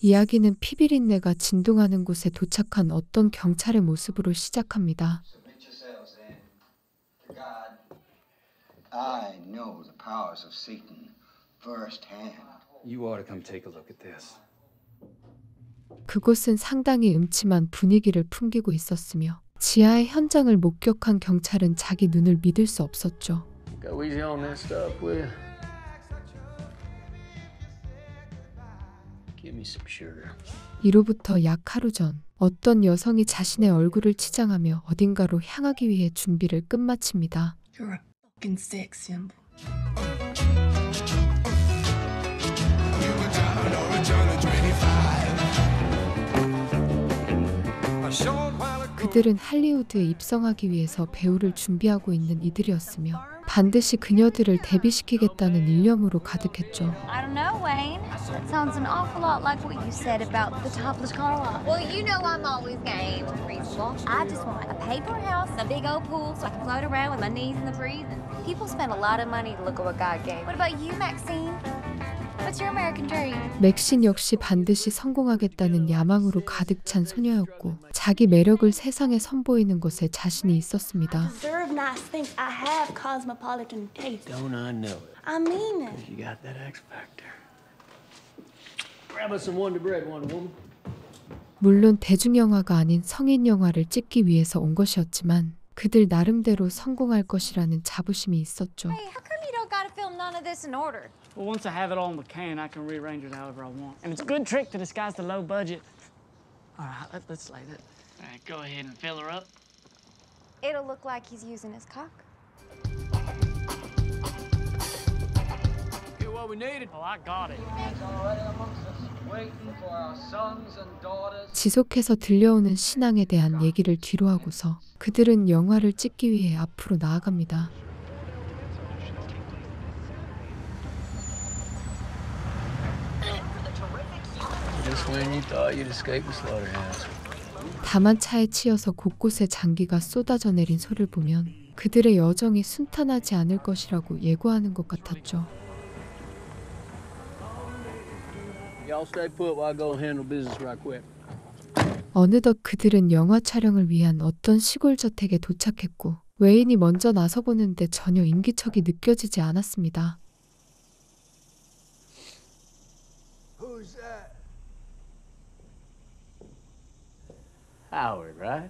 이야기는 피비린내가 진동하는 곳에 도착한 어떤 경찰의 모습으로 시작합니다. I know the powers of Satan firsthand. You ought to come take a look at this. 그곳은 상당히 음침한 분위기를 풍기고 있었으며 지하의 현장을 목격한 경찰은 자기 눈을 믿을 수 없었죠. Go easy on that stuff, will you? Give me some sugar. 이로부터 약 하루 전 어떤 여성이 자신의 얼굴을 치장하며 어딘가로 향하기 위해 준비를 끝마칩니다. You're a fucking sex symbol. 그들은 할리우드에 입성하기 위해서 배우를 준비하고 있는 이들이었으며 반드시 그녀들을 데뷔시키겠다는 일념으로 가득했죠. I don't know, Wayne. That sounds an awful lot like what you said about the topless car lot. Well, you know I'm always game and reasonable. I just want a paper house and a big old pool so I can float around with my knees in the breeze. People spend a lot of money to look at what God gave. What about you, Maxine? What's your American dream? 맥신 역시 반드시 성공하겠다는 야망으로 가득 찬 소녀였고 자기 매력을 세상에 선보이는 것에 자신이 있었습니다. Deserve nice things. I have cosmopolitan taste. Don't I know it? I mean it. You got that X factor. Grab us some Wonder Bread, Wonder Woman. 물론 대중영화가 아닌 성인 영화를 찍기 위해서 온 것이었지만 그들 나름대로 성공할 것이라는 자부심이 있었죠. Hey, how come you don't gotta film none of this in order? Well, once I have it all in the can, I can rearrange it however I want. And it's a good trick to disguise the low budget. All right, let's slay that. All right, go ahead and fill her up. It'll look like he's using his cock. Get what we needed. Oh, I got it. 지속해서 들려오는 신앙에 대한 얘기를 뒤로하고서 그들은 영화를 찍기 위해 앞으로 나아갑니다. Just when you thought you'd escape the slaughterhouse. 다만 차에 치여서 곳곳에 장기가 쏟아져 내린 소를 보면 그들의 여정이 순탄하지 않을 것이라고 예고하는 것 같았죠. Y'all stay put while I go handle business right quick. 어느덧 그들은 영화 촬영을 위한 어떤 시골 저택에 도착했고 웨인이 먼저 나서보는데 전혀 인기척이 느껴지지 않았습니다. Who's that? Howard, right?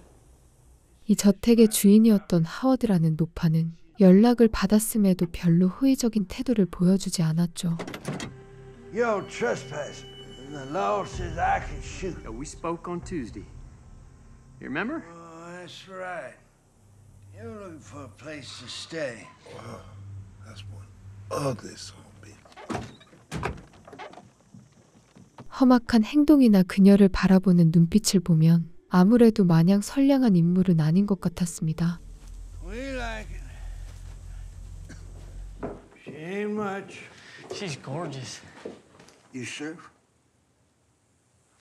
이 저택의 주인이었던 하워드라는 노파는 연락을 받았음에도 별로 호의적인 태도를 보여주지 않았죠. You're trespassing, and the law says I can shoot. We spoke on Tuesday. You remember? Oh, that's right. You're looking for a place to stay. Wow, that's one ugly son of a bitch. 험악한 행동이나 그녀를 바라보는 눈빛을 보면 아무래도 마냥 선량한 인물은 아닌 것 같았습니다. We like it. She ain't much. She's gorgeous. You surf?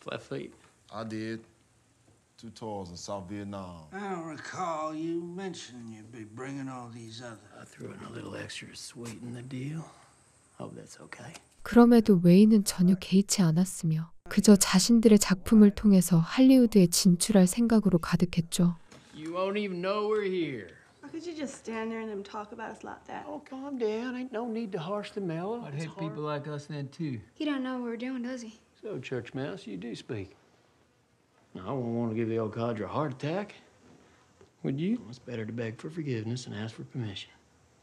Flat feet. I did. 2 tours in South Vietnam. I don't recall you mentioning you'd be bringing all these others. I threw in a little extra to sweeten the deal. Hope that's okay. 그럼에도 웨인은 전혀 개의치 않았으며 그저 자신들의 작품을 통해서 할리우드에 진출할 생각으로 가득했죠. You won't even know we're here. How could you just stand there and them talk about us like that? Oh, calm down. Ain't no need to harsh the mellow. I'd hit people like us then, too. He don't know what we're doing, does he? So, Church Mouse, you do speak. Now, I won't want to give the old codger a heart attack. Would you? Well, it's better to beg for forgiveness and ask for permission.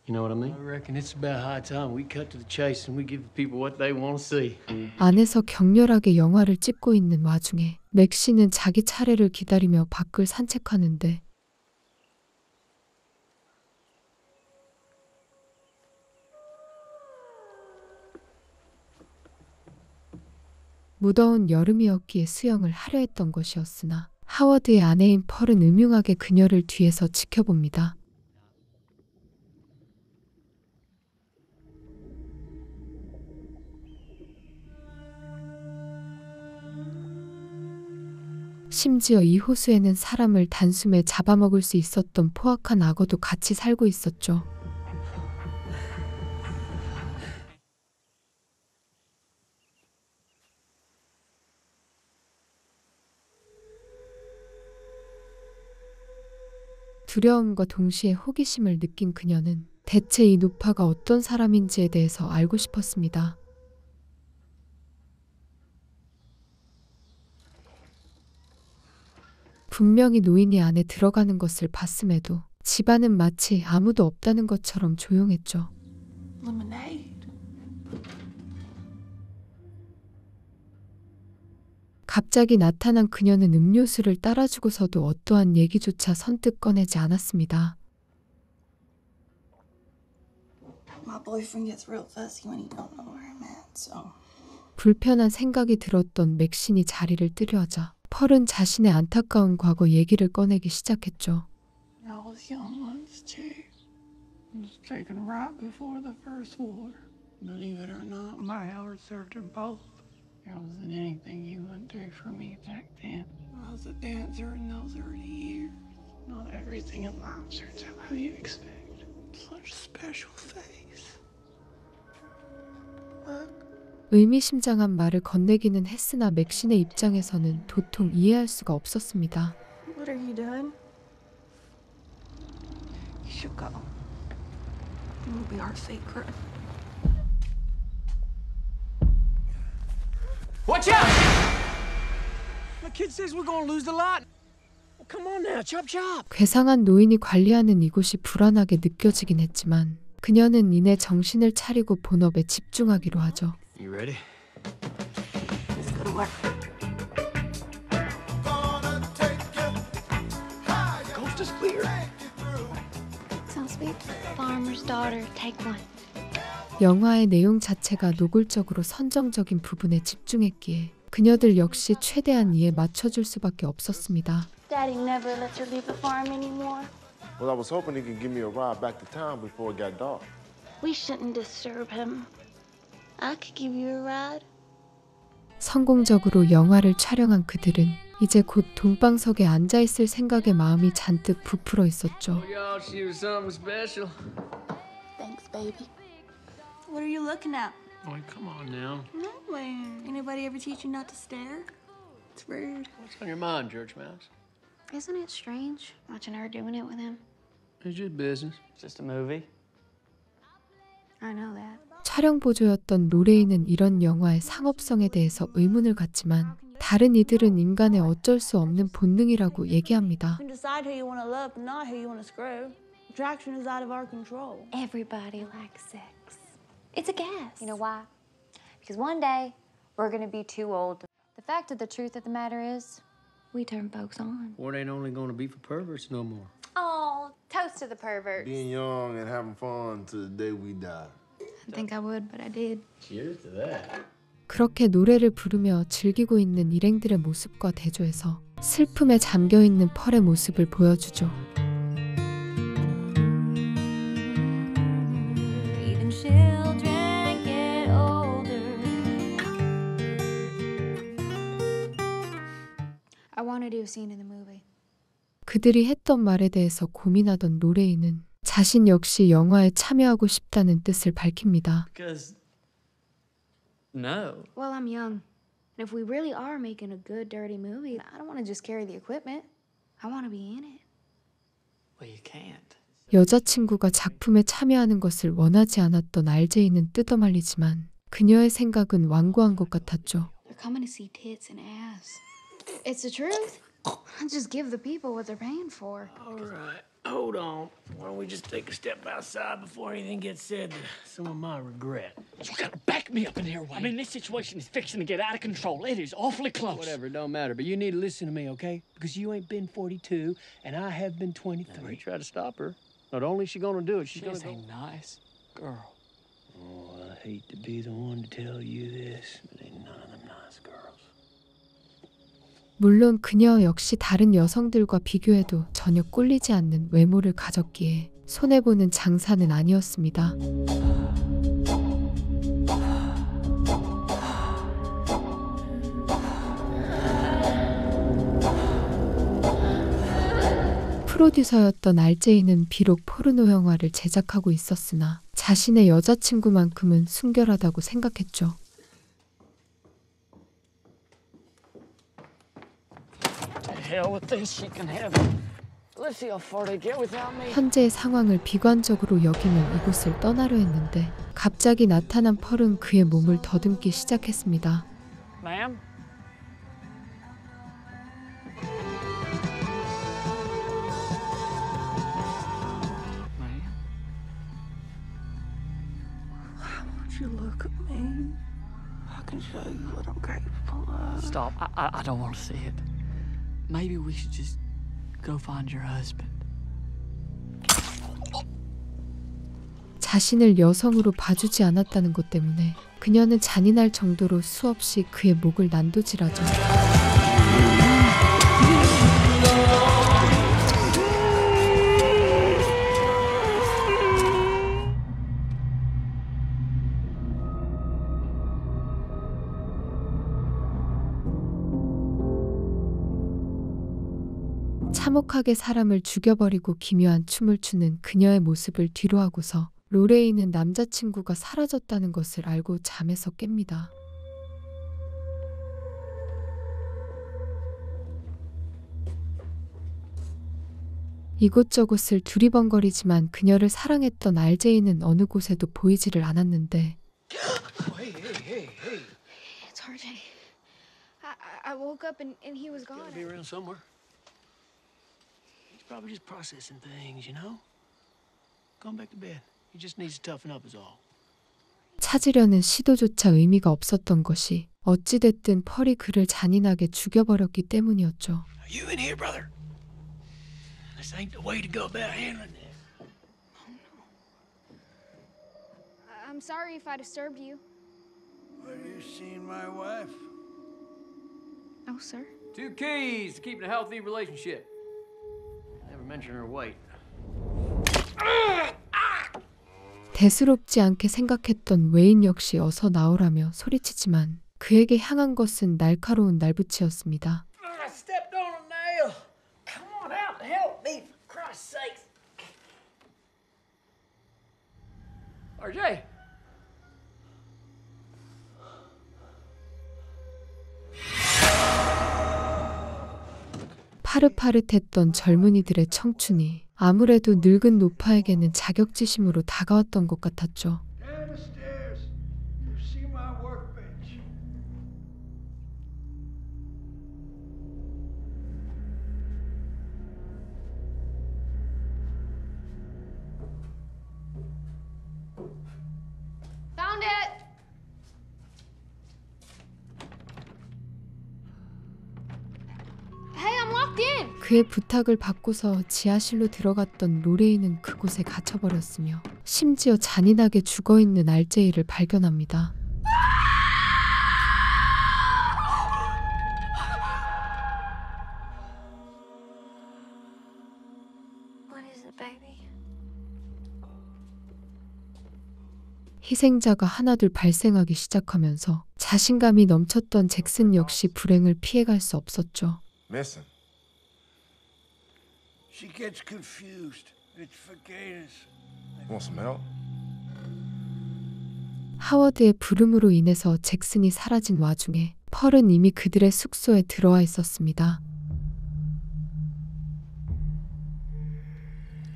You know what I mean? I reckon it's about high time we cut to the chase and we give the people what they want to see. 안에서 격렬하게 영화를 찍고 있는 와중에 맥시는 자기 차례를 기다리며 밖을 산책하는데 무더운 여름이었기에 수영을 하려 했던 것이었으나 하워드의 아내인 펄은 음흉하게 그녀를 뒤에서 지켜봅니다. 심지어 이 호수에는 사람을 단숨에 잡아먹을 수 있었던 포악한 악어도 같이 살고 있었죠. 두려움과 동시에 호기심을 느낀 그녀는 대체 이 노파가 어떤 사람인지에 대해서 알고 싶었습니다. 분명히 노인이 안에 들어가는 것을 봤음에도 집안은 마치 아무도 없다는 것처럼 조용했죠. Lemonade. 갑자기 나타난 그녀는 음료수를 따라주고서도 어떠한 얘기조차 선뜻 꺼내지 않았습니다. My boyfriend gets real fussy when he don't know where I'm at, so. 불편한 생각이 들었던 맥신이 자리를 뜨려하자 펄은 자신의 안타까운 과거 얘기를 꺼내기 시작했죠. I was young once too. I was taken right before the first war. Believe it or not, my Howard served them both. There wasn't anything you wouldn't do for me back then. I was a dancer in those early years. Not everything in life turns out how you expect. Such a special face. 의미심장한 말을 건네기는 했으나 맥신의 입장에서는 도통 이해할 수가 없었습니다. What are you doing? You should go. It will be our secret. Watch out! My kid says we're gonna lose the lot. Well, come on now, chop chop. 괴상한 노인이 관리하는 이곳이 불안하게 느껴지긴 했지만 그녀는 이내 정신을 차리고 본업에 집중하기로 하죠. You ready? Let's go to work. Coast is clear. Sounds sweet. Farmer's daughter, take one. 영화의 내용 자체가 노골적으로 선정적인 부분에 집중했기에 그녀들 역시 최대한 이에 맞춰줄 수밖에 없었습니다. Daddy never lets her leave the farm anymore. Well, I was hoping he could give me a ride back to town before it got dark. We shouldn't disturb him. I could give you a ride. 성공적으로 영화를 촬영한 그들은 이제 곧 동방석에 앉아있을 생각에 마음이 잔뜩 부풀어 있었죠. Y'all, she was something special. Thanks, baby. What are you looking at? Boy, come on now. No way. Anybody ever teach you not to stare? It's rude. What's on your mind, Church Mouse? Isn't it strange watching her doing it with him? It's just business. It's just a movie. I know that. 촬영 보조였던 로레이는 이런 영화의 상업성에 대해서 의문을 갖지만 다른 이들은 인간의 어쩔 수 없는 본능이라고 얘기합니다. You can decide who you want to love, but not who you want to screw. Attraction is out of our control. Everybody likes sex. It's a gas. You know why? Because one day we're gonna be too old. The fact of the truth of the matter is, we turn folks on. Or it ain't only gonna be for perverts no more. Oh, toast to the perverts. Being young and having fun to the day we die. I think I would, but I did. Cheers to that. 그렇게 노래를 부르며 즐기고 있는 일행들의 모습과 대조해서 슬픔에 잠겨있는 펄의 모습을 보여주죠. Even children get older. I want to do a scene in the movie. 그들이 했던 말에 대해서 고민하던 로레이는 자신 역시 영화에 참여하고 싶다는 뜻을 밝힙니다. Because no. Well, I'm young. And if we really are making a good, dirty movie, I don't want to just carry the equipment. I want to be in it. Well, you can't. 여자친구가 작품에 참여하는 것을 원하지 않았던 RJ는 뜯어말리지만 그녀의 생각은 완고한 것 같았죠. They're coming to see tits and ass. It's the truth. Just give the people what they're paying for. All right, hold on. Why don't we just take a step outside before anything gets said to some of my regret? You gotta back me up in here, Wayne. I mean, this situation is fixing to get out of control. It is awfully close. Whatever, it don't matter. But you need to listen to me, okay? Because you ain't been 42, and I have been 23. Now, you try to stop her. Not only is she gonna do it, she's She's gonna a nice girl. Oh, I hate to be the one to tell you this, but ain't none of them nice girls. 물론 그녀 역시 다른 여성들과 비교해도 전혀 꿀리지 않는 외모를 가졌기에 손해보는 장사는 아니었습니다. 프로듀서였던 RJ는 비록 포르노 영화를 제작하고 있었으나 자신의 여자친구만큼은 순결하다고 생각했죠. To hell with this, she can have it. Let's see how far they get without me. 현재의 상황을 비관적으로 여기며 이곳을 떠나려 했는데 갑자기 나타난 펄은 그의 몸을 더듬기 시작했습니다. Ma'am? You look at me. I can show you what I'm capable of. Stop. I don't want to see it. Maybe we should just go find your husband. 자신을 여성으로 봐주지 않았다는 것 때문에 그녀는 잔인할 정도로 수없이 그의 목을 난도질하죠. 참혹하게 사람을 죽여버리고 기묘한 춤을 추는 그녀의 모습을 뒤로하고서 로레이는 남자친구가 사라졌다는 것을 알고 잠에서 깹니다. 이곳저곳을 두리번거리지만 그녀를 사랑했던 RJ는 어느 곳에도 보이지를 않았는데 It's RJ. I woke up and he was gone. Gotta be around somewhere. He's probably just processing things, you know? Going back to bed. He just needs to toughen up is all. 찾으려는 시도조차 의미가 없었던 것이 어찌됐든 펄이 그를 잔인하게 죽여버렸기 때문이었죠. You in here, brother? This ain't the way to go about handling this. I'm sorry if I disturbed you. Have you seen my wife? No, sir. 2 keys to keeping a healthy relationship. Never mention her weight. 대수롭지 않게 생각했던 웨인 역시 어서 나오라며 소리치지만 그에게 향한 것은 날카로운 날붙이였습니다. I stepped on a nail. Come on out and help me, for Christ's sake. RJ. 파릇파릇했던 젊은이들의 청춘이 아무래도 늙은 노파에게는 자격지심으로 다가왔던 것 같았죠. Down the stairs. You see my workbench. Found it. Hey, I'm locked in. 그의 부탁을 받고서 지하실로 들어갔던 로레이는 그곳에 갇혀버렸으며 심지어 잔인하게 죽어있는 RJ를 발견합니다. What is it, baby? 희생자가 하나둘 발생하기 시작하면서 자신감이 넘쳤던 잭슨 역시 불행을 피해갈 수 없었죠. Missing. She gets confused. It's for gators. Want some help? 하워드의 부름으로 인해서 잭슨이 사라진 와중에 펄은 이미 그들의 숙소에 들어와 있었습니다.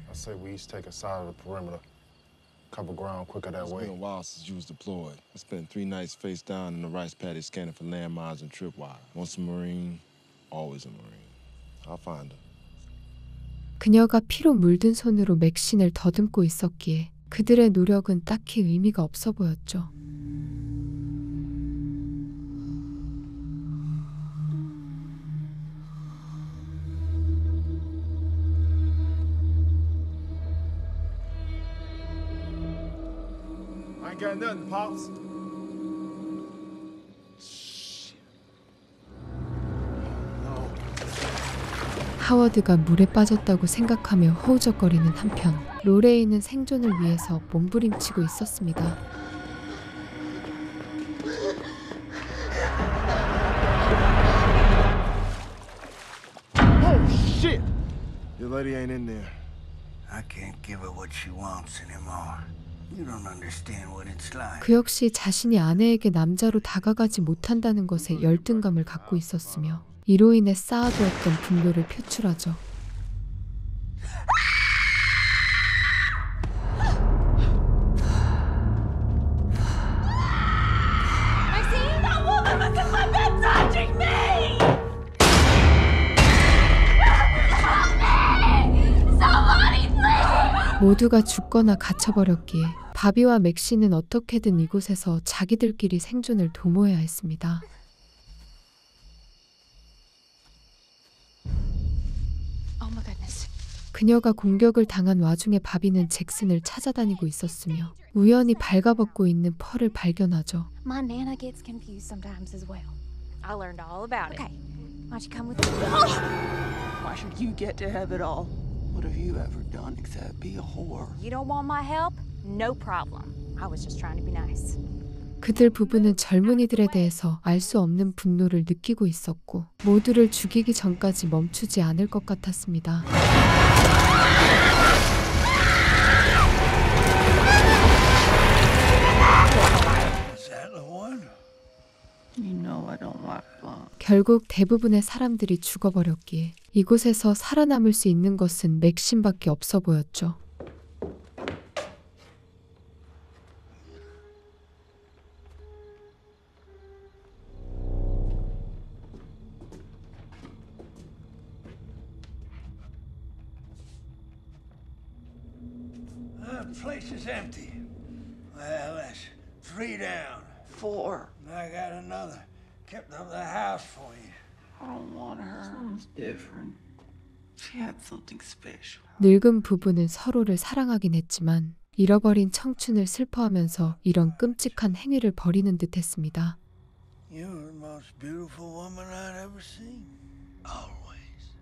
I say we each take a side of the perimeter. Cover ground quicker that way. It's been a while since you was deployed. I spent 3 nights face down in the rice paddy scanning for landmines and tripwire. Once a Marine, always a Marine. I'll find her. 그녀가 피로 물든 손으로 맥신을 더듬고 있었기에 그들의 노력은 딱히 의미가 없어 보였죠. I ain't got nothing, Pops. 하워드가 물에 빠졌다고 생각하며 허우적거리는 한편 로레이는 생존을 위해서 몸부림치고 있었습니다. Oh, shit! Your lady ain't in there. I can't give her what she wants anymore. You don't understand what it's like. 그 역시 자신이 아내에게 남자로 다가가지 못한다는 것에 열등감을 갖고 있었으며 이로 인해 쌓아두었던 분노를 표출하죠. 모두가 죽거나 갇혀버렸기에 바비와 맥시는 어떻게든 이곳에서 자기들끼리 생존을 도모해야 했습니다. 그녀가 공격을 당한 와중에 바비는 잭슨을 찾아다니고 있었으며 우연히 발가벗고 있는 펄을 발견하죠. My Nana gets confused sometimes as well. I learned all about it. Okay, why don't you come with me? Why should you get to have it all? What have you ever done except be a whore? You don't want my help? No problem. I was just trying to be nice. 그들 부부는 젊은이들에 대해서 알 수 없는 분노를 느끼고 있었고 모두를 죽이기 전까지 멈추지 않을 것 같았습니다. 결국 대부분의 사람들이 죽어버렸기에 이곳에서 살아남을 수 있는 것은 맥신밖에 없어 보였죠. The place is empty. Well, that's 3 down. 4. I got another. Kept up the house for you. I don't want her. Sounds different. She had something special. 늙은 부부는 서로를 사랑하긴 했지만 잃어버린 청춘을 슬퍼하면서 이런 끔찍한 행위를 벌이는 듯했습니다. You're the most beautiful woman I've ever seen. Always.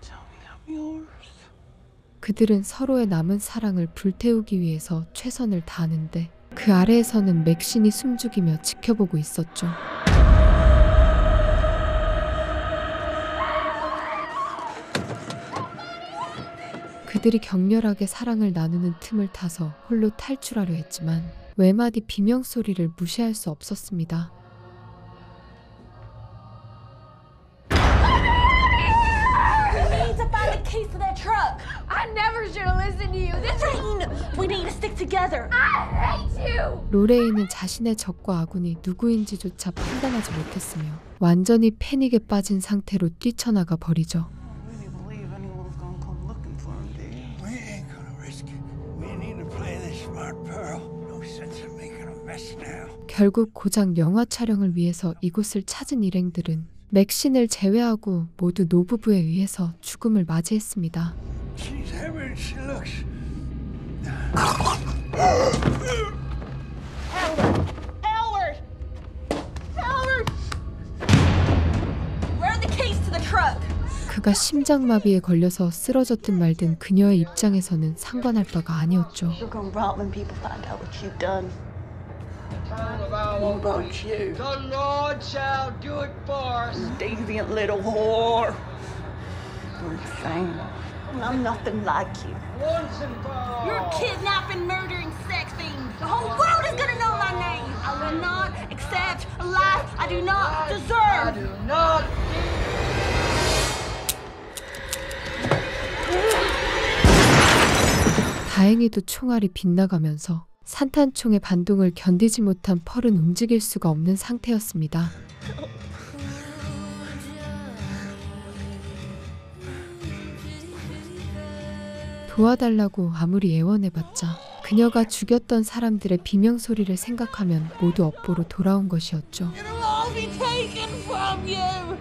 Tell me I'm yours. 그들은 서로의 남은 사랑을 불태우기 위해서 최선을 다하는데 그 아래에서는 맥신이 숨죽이며 지켜보고 있었죠. 그들이 격렬하게 사랑을 나누는 틈을 타서 홀로 탈출하려 했지만 외마디 비명소리를 무시할 수 없었습니다. Keys to that truck. I never should have listened to you. This Rain, we need to stick together. I hate you. 로레인은 자신의 적과 아군이 누구인지조차 판단하지 못했으며 완전히 패닉에 빠진 상태로 뛰쳐나가 버리죠. We ain't gonna risk it. We need to play this smart, Pearl. No sense in making a mess now. 결국 고작 영화 촬영을 위해서 이곳을 찾은 일행들은 맥신을 제외하고 모두 노부부에 의해서 죽음을 맞이했습니다. She's heavier than she looks. Where are the keys to the truck? 그가 심장마비에 걸려서 쓰러졌든 말든 그녀의 입장에서는 상관할 바가 아니었죠. You're gonna rot when people find out what you've done. What about you? The Lord shall do it for us. Deviant little whore. You're insane. I'm nothing like you. Once and for all. You're a kidnapping, murdering sex fiend. The whole world is gonna know my name. I will not accept a life I do not deserve. I do not. 다행히도 총알이 빗나가면서 산탄총의 반동을 견디지 못한 펄은 움직일 수가 없는 상태였습니다. 도와달라고 아무리 애원해봤자 그녀가 죽였던 사람들의 비명소리를 생각하면 모두 업보로 돌아온 것이었죠. It'll all be taken from you.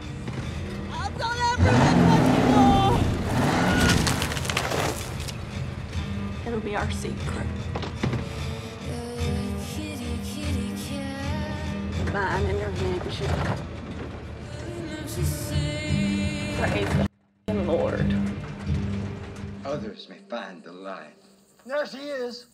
I've done everything what you want. It'll be our secret. Divine intervention. Praise the Lord. Others may find the light. There she is.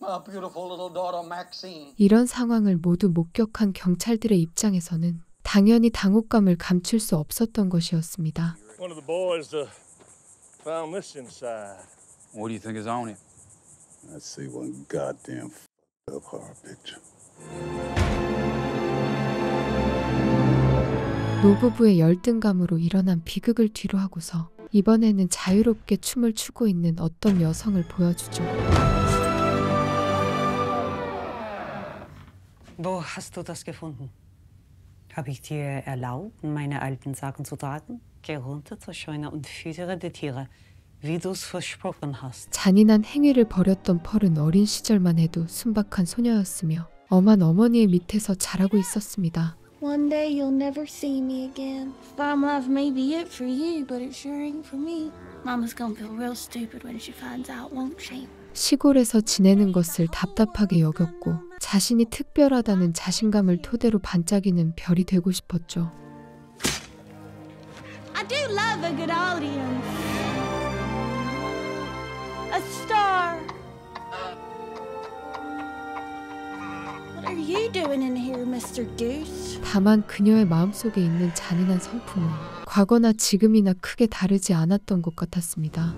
My beautiful little daughter Maxine. 이런 상황을 모두 목격한 경찰들의 입장에서는 당연히 당혹감을 감출 수 없었던 것이었습니다. One of the boys found this inside. What do you think is on it? I see one goddamn up horror picture. 노부부의 열등감으로 일어난 비극을 뒤로 하고서 이번에는 자유롭게 춤을 추고 있는 어떤 여성을 보여주죠. Wo hast du das gefunden? Habe ich dir erlaubt, meine alten Sachen zu tragen? Geh runter zur Scheune und füttere die Tiere. wie du's versprochen hast. 잔인한 행위를 벌였던 펄은 어린 시절만 해도 순박한 소녀였으며 엄한 어머니의 밑에서 자라고 있었습니다. One day you'll never see me again. Farm life may be it for you, but it sure ain't for me. Mama's gonna feel real stupid when she finds out, won't she? 시골에서 지내는 것을 답답하게 여겼고 자신이 특별하다는 자신감을 토대로 반짝이는 별이 되고 싶었죠. I do love a good audience. A star. What are you doing in here, Mr. Goose? 다만 그녀의 마음속에 있는 잔인한 성품은 과거나 지금이나 크게 다르지 않았던 것 같았습니다.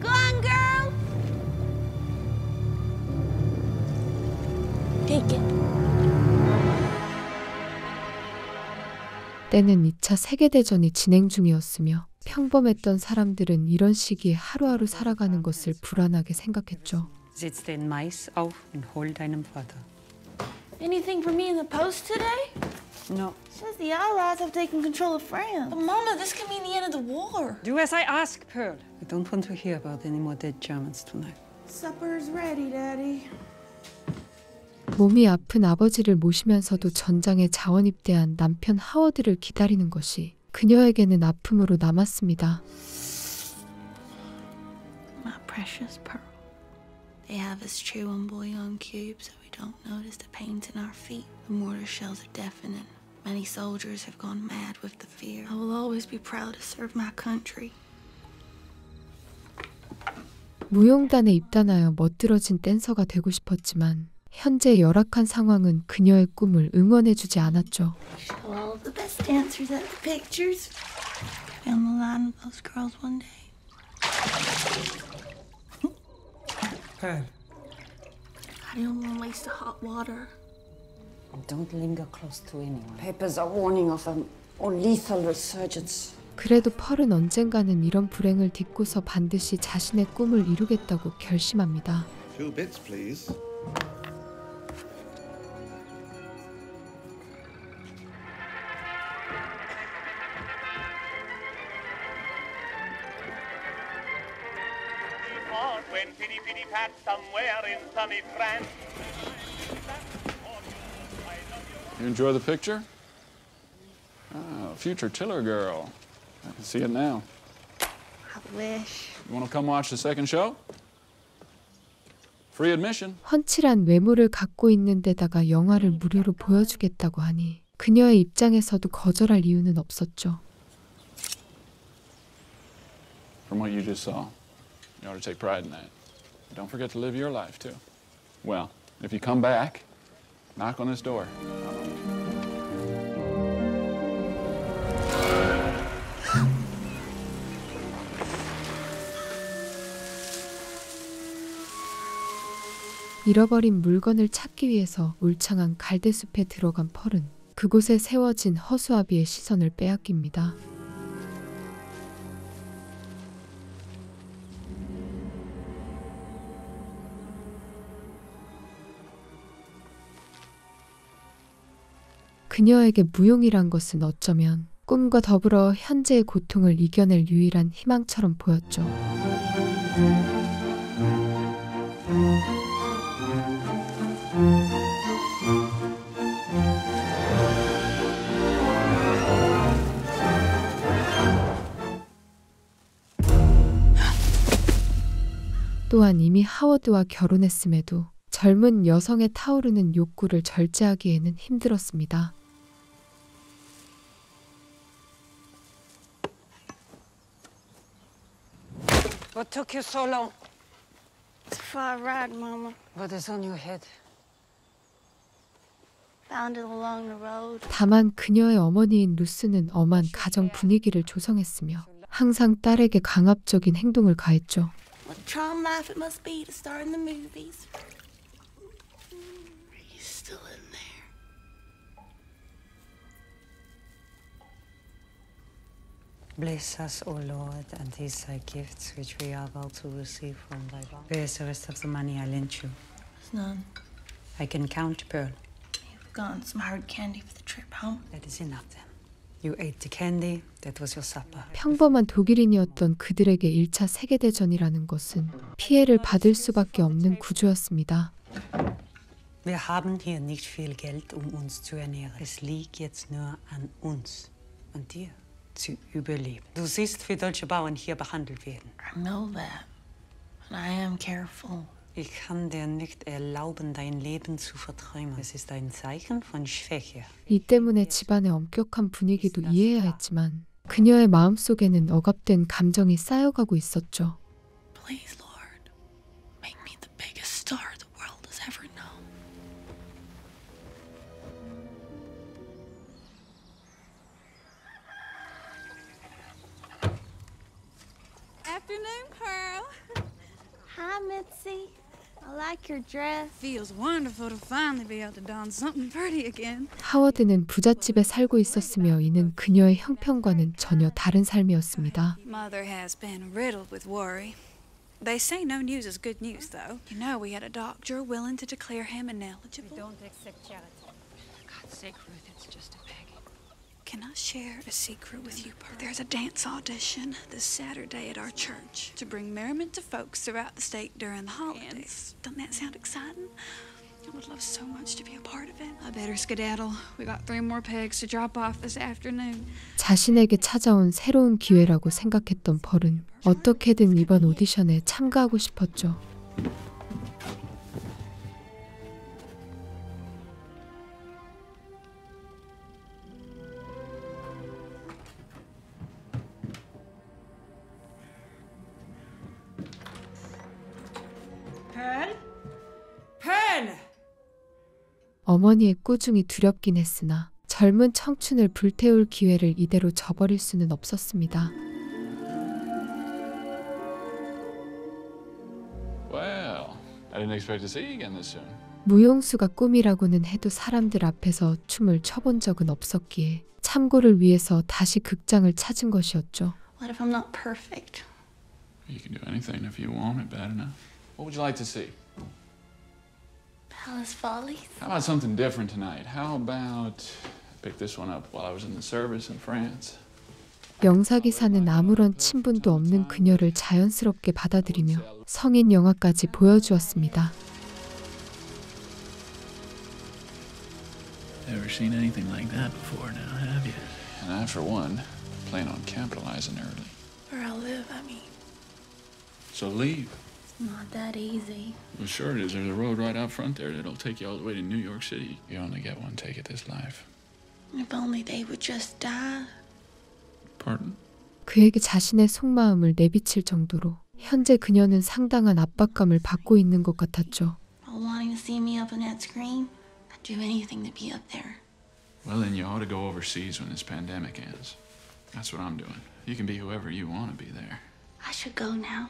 Go on, girl. Take it. 때는 2차 세계대전이 진행 중이었으며 평범했던 사람들은 이런 시기에 하루하루 살아가는 것을 불안하게 생각했죠. Sitz den Mais auf und hol deinem Vater. Anything for me in the post today? No. Says the Allies have taken control of France. But Mama, this could mean the end of the war. Do as I ask, Pearl. I don't want to hear about any more dead Germans tonight. Supper's ready, Daddy. 몸이 아픈 아버지를 모시면서도 전장에 자원 입대한 남편 하워드를 기다리는 것이 그녀에게는 아픔으로 남았습니다. My precious Pearl. They have us chew on bouillon cubes so we don't notice the pains in our feet. The mortar shells are deafening. Many soldiers have gone mad with the fear. I will always be proud to serve my country. 무용단에 입단하여 멋들어진 댄서가 되고 싶었지만 현재 열악한 상황은 그녀의 꿈을 응원해주지 않았죠. Show all of the best dancers at the pictures. Be on the line with those girls one day. Pearl. I don't want to waste the hot water. Don't linger close to anyone. Papers are warning of a more lethal resurgence. 그래도 펄은 언젠가는 이런 불행을 딛고서 반드시 자신의 꿈을 이루겠다고 결심합니다. 2 bits, please. When pity pity pat somewhere in sunny France. You enjoy the picture? Oh, future Tiller girl. I can see it now. I wish. You want to come watch the second show? Free admission. 훤칠한 외모를 갖고 있는 데다가 영화를 무료로 보여주겠다고 하니 그녀의 입장에서도 거절할 이유는 없었죠. From what you just saw, you ought to take pride in that. Don't forget to live your life, too. Well, if you come back, knock on this door. 잃어버린 물건을 찾기 위해서 울창한 갈대숲에 들어간 펄은 그곳에 세워진 허수아비의 시선을 빼앗깁니다. 그녀에게 무용이란 것은 어쩌면 꿈과 더불어 현재의 고통을 이겨낼 유일한 희망처럼 보였죠. 또한 이미 하워드와 결혼했음에도 젊은 여성의 타오르는 욕구를 절제하기에는 힘들었습니다. What took you so long? It's a far ride, Mama. What is on your head? Found it along the road. 다만 그녀의 어머니인 루스는 엄한 가정 분위기를 조성했으며 항상 딸에게 강압적인 행동을 가했죠. What a charm life it must be to star in the movies. Are you still in there? Bless us, O Lord, and these thy gifts which we are about to receive from thy bounty. Where is the rest of the money I lent you? There's none. I can count, Pearl. You've gotten some hard candy for the trip home. That is enough then. You ate the candy. That was your supper. 평범한 독일인이었던 그들에게 1차 세계대전이라는 것은 피해를 받을 수밖에 없는 구조였습니다. Wir haben hier nicht viel Geld, uns zu ernähren. Es liegt jetzt nur an uns und dir, zu überleben. Du siehst, wie deutsche Bauern hier behandelt werden. I know that, but I am careful. Ich kann dir nicht erlauben, dein Leben zu verträumen. Es ist ein Zeichen von Schwäche. 이 때문에 집안의 엄격한 분위기도 이해해야 했지만 그녀의 마음속에는 억압된 감정이 쌓여가고 있었죠. Please, Lord, make me the biggest star the world has ever known. Afternoon, Pearl. Hi, Mitzi. I like your dress. Feels wonderful to finally be able to don something pretty again. 하워드는 부잣집에 살고 있었으며 이는 그녀의 형편과는 전혀 다른 삶이었습니다. Mother has been riddled with worry. They say no news is good news, though. You know, we had a doctor willing to declare him ineligible. We don't accept charity. For God's sake, Ruth, it's just a peg. Can I share a secret with you, Pearl? There's a dance audition this Saturday at our church to bring merriment to folks throughout the state during the holidays. Doesn't that sound exciting? I would love so much to be a part of it. I better skedaddle. We got 3 more pegs to drop off this afternoon. 자신에게 찾아온 새로운 기회라고 생각했던 펄은 어떻게든 이번 오디션에 참가하고 싶었죠. Pearl? Pearl! 어머니의 꾸중이 두렵긴 했으나 젊은 청춘을 불태울 기회를 이대로 저버릴 수는 없었습니다. Well, I didn't expect to see you again this soon. 무용수가 꿈이라고는 해도 사람들 앞에서 춤을 춰본 적은 없었기에 참고를 위해서 다시 극장을 찾은 것이었죠. What if I'm not perfect? You can do anything if you want it bad enough. What would you like to see? Palace Follies? How about something different tonight? How about I picked this one up while I was in the service in France? 영사기사는 아무런 친분도 없는 그녀를 자연스럽게 받아들이며 성인 영화까지 보여주었습니다. Never seen anything like that before now, have you? And I, for one, plan on capitalizing early. Where I live, I mean. So leave. It's not that easy. Well, sure it is. There's a road right out front there that'll take you all the way to New York City. You only get one take at this life. If only they would just die. Pardon? 그에게 자신의 속마음을 내비칠 정도로 현재 그녀는 상당한 압박감을 받고 있는 것 같았죠. All wanting to see me up on that screen, I'd do anything to be up there. Well, then you ought to go overseas when this pandemic ends. That's what I'm doing. You can be whoever you want to be there. I should go now.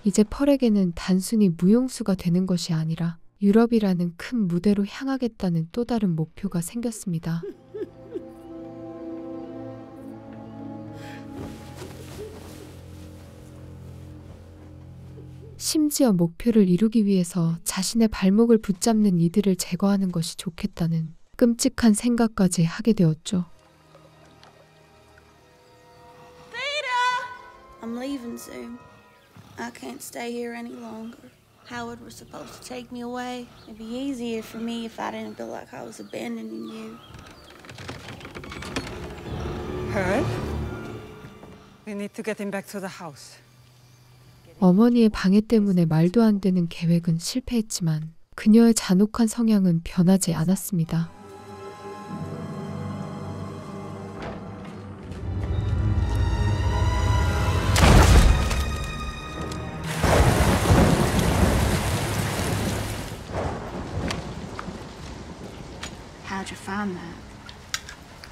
이제 펄에게는 단순히 무용수가 되는 것이 아니라 유럽이라는 큰 무대로 향하겠다는 또 다른 목표가 생겼습니다. 심지어 목표를 이루기 위해서 자신의 발목을 붙잡는 이들을 제거하는 것이 좋겠다는 끔찍한 생각까지 하게 되었죠. I'm leaving soon. I can't stay here any longer. Howard was supposed to take me away. It'd be easier for me if I didn't feel like I was abandoning you. Pearl? We need to get him back to the house. 어머니의 방해 때문에 말도 안 되는 계획은 실패했지만 그녀의 잔혹한 성향은 변하지 않았습니다. How'd you find that?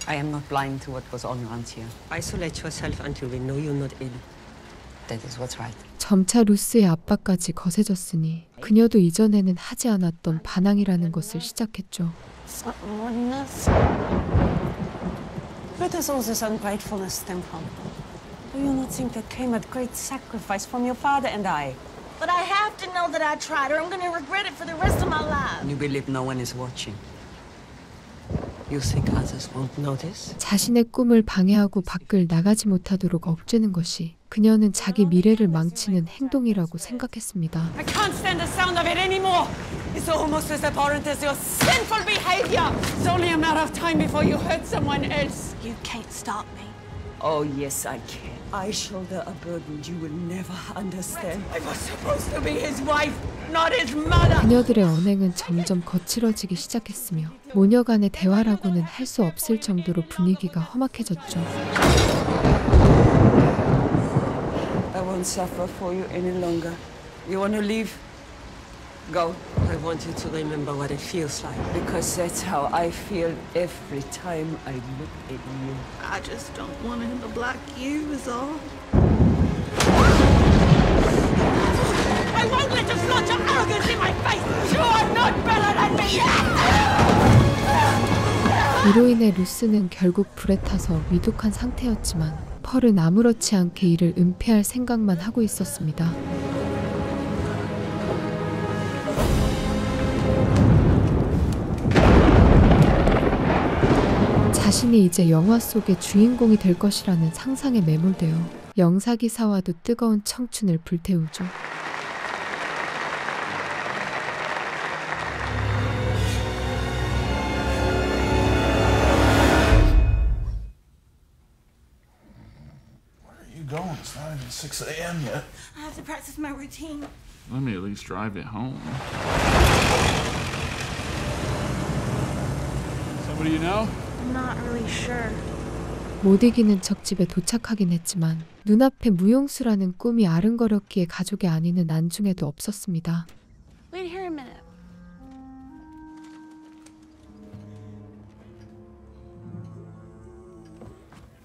I am not blind to what goes on around here. Isolate yourself until we know you're not ill. That is what's right. 점차 루스의 압박까지 거세졌으니 그녀도 이전에는 하지 않았던 반항이라는 것을 시작했죠. Where does all this ungratefulness stem from? Do you not think that came at great sacrifice from your father and I? But I have to know that I tried, or I'm going to regret it for the rest of my life. You believe no one is watching. You think others won't notice? 자신의 꿈을 방해하고 밖을 나가지 못하도록 억제는 것이 그녀는 자기 미래를 망치는 행동이라고 생각했습니다. I can't stand the sound of it anymore. It's almost as abhorrent as your sinful behavior. It's only a matter of time before you hurt someone else. You can't stop me. Oh, yes, I can. I shoulder a burden you will never understand. I was supposed to be his wife, not his mother. 그녀들의 언행은 점점 거칠어지기 시작했으며 모녀 간의 대화라고는 할 수 없을 정도로 분위기가 험악해졌죠. I won't suffer for you any longer. You want to leave? Go. I want you to remember what it feels like. Because that's how I feel every time I look at you. I just don't want him to block you is all. I won't let you flaunt your arrogance in my face. You are not better than me. 이로 인해 루스는 결국 불에 타서 위독한 상태였지만 펄은 아무렇지 않게 이를 은폐할 생각만 하고 있었습니다. 자신이 이제 영화 속의 주인공이 될 것이라는 상상에 매몰되어 영사기사와도 뜨거운 청춘을 불태우죠. Going. It's not even 6 a.m. yet. I have to practice my routine. Let me at least drive you home. Somebody you know? I'm not really sure. 못 이기는 척 집에 도착하긴 했지만 눈앞에 무용수라는 꿈이 아른거렸기에 가족의 안위는 안중에도 없었습니다. Wait here a minute.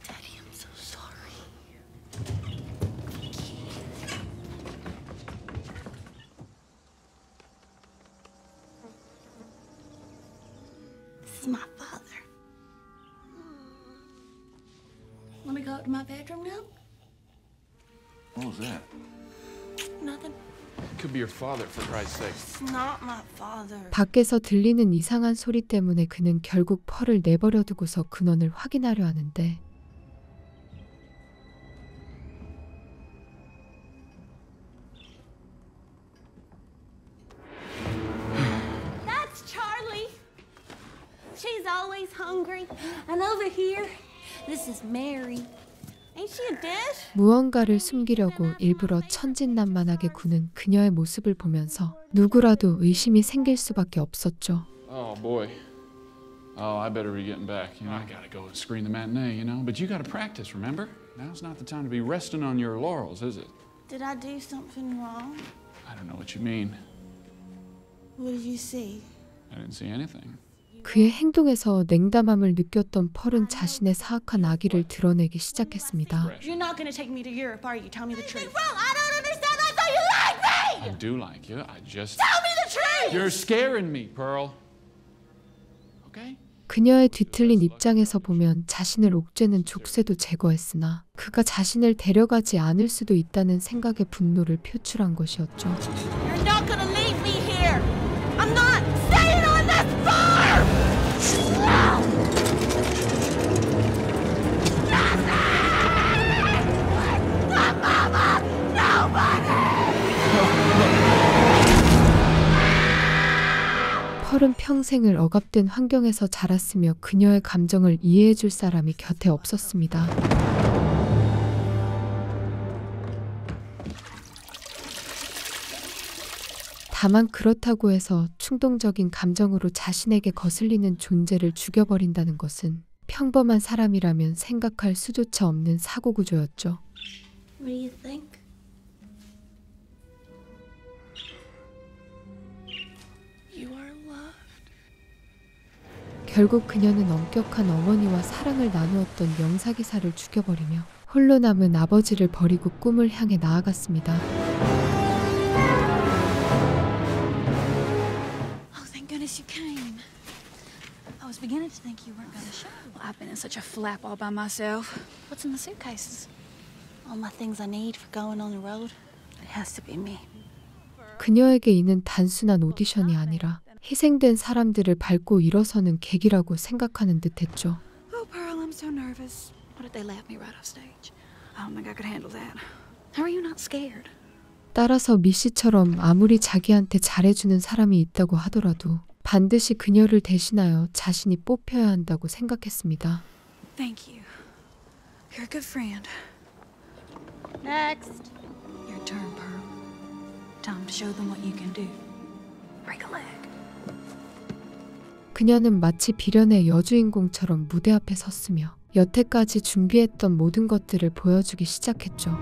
Daddy, I'm so sorry. This is my father. Let me go up to my bedroom now? What was that? Nothing. It could be your father, for Christ's sake. It's not my father. 밖에서 들리는 이상한 소리 때문에 그는 결국 펄을 내버려 두고서 근원을 확인하려 하는데 That's Charlie. She's always hungry. And over here, this is Mary. Ain't she a dish? 무언가를 숨기려고 일부러 천진난만하게 구는 그녀의 모습을 보면서 누구라도 의심이 생길 수밖에 없었죠. Oh, boy. Oh, I better be getting back. You know, I gotta go and screen the matinee, you know? But you gotta practice, remember? Now's not the time to be resting on your laurels, is it? Did I do something wrong? I don't know what you mean. What did you see? I didn't see anything. 그의 행동에서 냉담함을 느꼈던 펄은 자신의 사악한 악의를 드러내기 시작했습니다. You're not gonna take me to Europe, are you? Tell me the truth. Wrong! I don't understand. I thought you liked me! I do like you. I just... Tell me the truth! You're scaring me, Pearl. Okay? 그녀의 뒤틀린 입장에서 보면 자신을 옥죄는 족쇄도 제거했으나 그가 자신을 데려가지 않을 수도 있다는 생각에 분노를 표출한 것이었죠. You're not gonna leave me here! I'm not staying on this farm! 펄은 평생을 억압된 환경에서 자랐으며 그녀의 감정을 이해해줄 사람이 곁에 없었습니다. 다만 그렇다고 해서 충동적인 감정으로 자신에게 거슬리는 존재를 죽여버린다는 것은 평범한 사람이라면 생각할 수조차 없는 사고구조였죠. What do you think? You are loved. 결국 그녀는 엄격한 어머니와 사랑을 나누었던 영사기사를 죽여버리며 홀로 남은 아버지를 버리고 꿈을 향해 나아갔습니다. You came. I was beginning to think you weren't going to show. Well, I've been in such a flap all by myself. What's in the suitcases? All my things I need for going on the road. It has to be me. 그녀에게 이는 단순한 오디션이 아니라 희생된 사람들을 밟고 일어서는 계기라고 생각하는 듯했죠. Oh, Pearl, I'm so nervous. What if they laugh me right off stage? I don't think I could handle that. How are you not scared? 따라서 미씨처럼 아무리 자기한테 잘해주는 사람이 있다고 하더라도 반드시 그녀를 대신하여 자신이 뽑혀야 한다고 생각했습니다. Thank you. You're a good friend. Next. Your turn, Pearl. Time to show them what you can do. Break a leg. 그녀는 마치 비련의 여주인공처럼 무대 앞에 섰으며 여태까지 준비했던 모든 것들을 보여주기 시작했죠.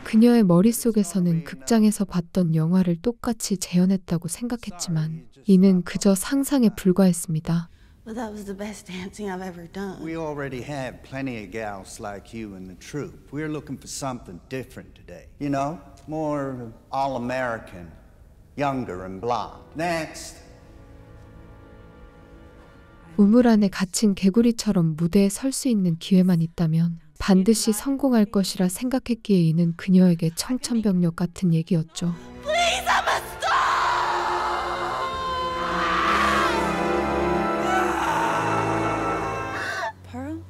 그녀의 머릿속에서는 극장에서 봤던 영화를 똑같이 재현했다고 생각했지만 이는 그저 상상에 불과했습니다. Well, that was the best dancing I've ever done. We already have plenty of gals like you in the troupe. We're looking for something different today. You know, more all-American, younger and blonde. Next. 우물 안에 갇힌 개구리처럼 무대에 설 수 있는 기회만 있다면 반드시 성공할 것이라 생각했기에 이는 그녀에게 청천벽력 같은 얘기였죠. Please, I'm a star! Pearl?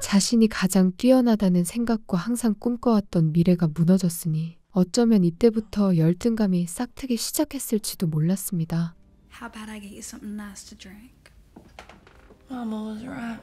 자신이 가장 뛰어나다는 생각과 항상 꿈꿔왔던 미래가 무너졌으니 어쩌면 이때부터 열등감이 싹트기 시작했을지도 몰랐습니다. How about I get you something nice to drink? Mama was right.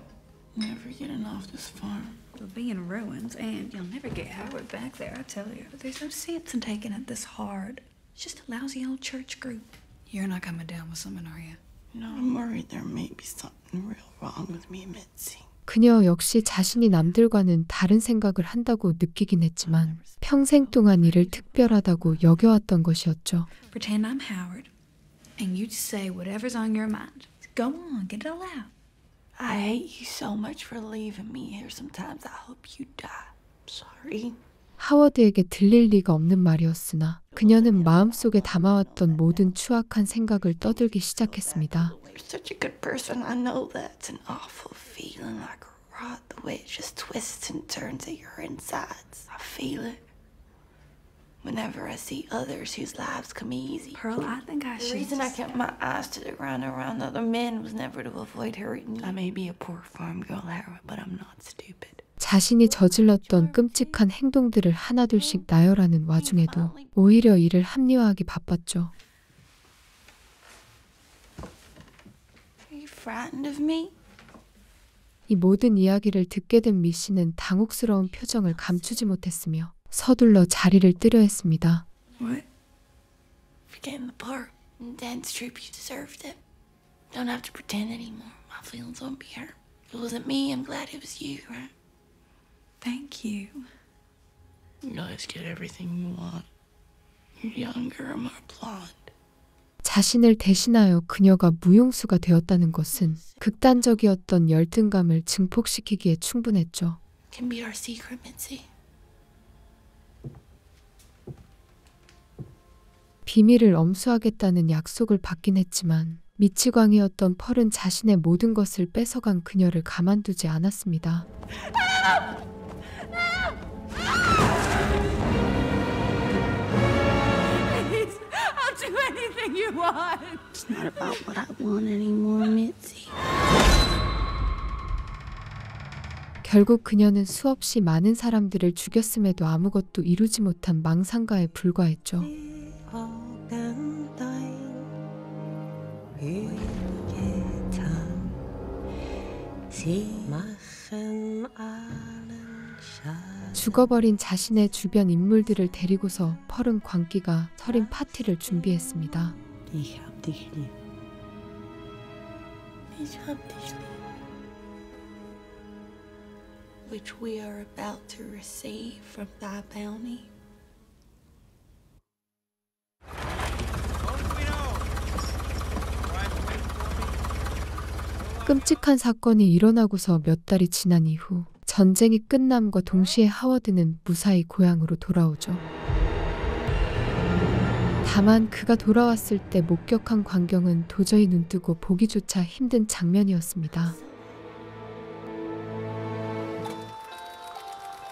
Never getting off this farm. We'll be in ruins, and you'll never get Howard back there, I tell you. But there's no sense in taking it this hard. It's just a lousy old church group. You're not coming down with someone, are you? No, I'm worried there may be something real wrong with me and Mitzi. 그녀 역시 자신이 남들과는 다른 생각을 한다고 느끼긴 했지만 평생 동안 이를 특별하다고 여겨왔던 것이었죠. Pretend I'm Howard, and you just say whatever's on your mind. Go on, get it all out. I hate you so much for leaving me here sometimes. I hope you die. Sorry. 하워드에게 들릴 리가 없는 말이었으나 그녀는 마음속에 담아왔던 모든 추악한 생각을 떠들기 시작했습니다. You're such a good person. I know that's an awful feeling, like a rot, the way it just twists and turns at your insides. I feel it. Whenever I see others whose lives come easy. Pearl, I think I should. The reason I kept my eyes to the ground around other men was never to avoid hurting you. I may be a poor farm girl, Lara, but I'm not stupid. 자신이 저질렀던 끔찍한 행동들을 하나둘씩 나열하는 와중에도 오히려 이를 합리화하기 바빴죠. Are you frightened of me? 이 모든 이야기를 듣게 된 미씨는 당혹스러운 표정을 감추지 못했으며 서둘러 자리를 뜨려 했습니다. What? Forgetting the part. In dance troupe, you deserved it. Don't have to pretend anymore. My feelings won't be hurt. If it wasn't me, I'm glad it was you, right? Thank you. You guys get everything you want. You're younger and more blonde. 자신을 대신하여 그녀가 무용수가 되었다는 것은 극단적이었던 열등감을 증폭시키기에 충분했죠. Can be our secret, Mitzi. 비밀을 엄수하겠다는 약속을 받긴 했지만 미치광이었던 펄은 자신의 모든 것을 뺏어간 그녀를 가만두지 않았습니다. Please, I'll do anything you want. It's not about what I want anymore, Mitzi. 결국 그녀는 수없이 많은 사람들을 죽였음에도 아무것도 이루지 못한 망상가에 불과했죠. 죽어버린 자신의 주변 인물들을 데리고서 펄은 광기가 서린 파티를 준비했습니다. Ich hab dich lieb. Ich hab dich lieb. Which we are about to receive from thy bounty. 끔찍한 사건이 일어나고서 몇 달이 지난 이후 전쟁이 끝남과 동시에 하워드는 무사히 고향으로 돌아오죠. 다만 그가 돌아왔을 때 목격한 광경은 도저히 눈뜨고 보기조차 힘든 장면이었습니다.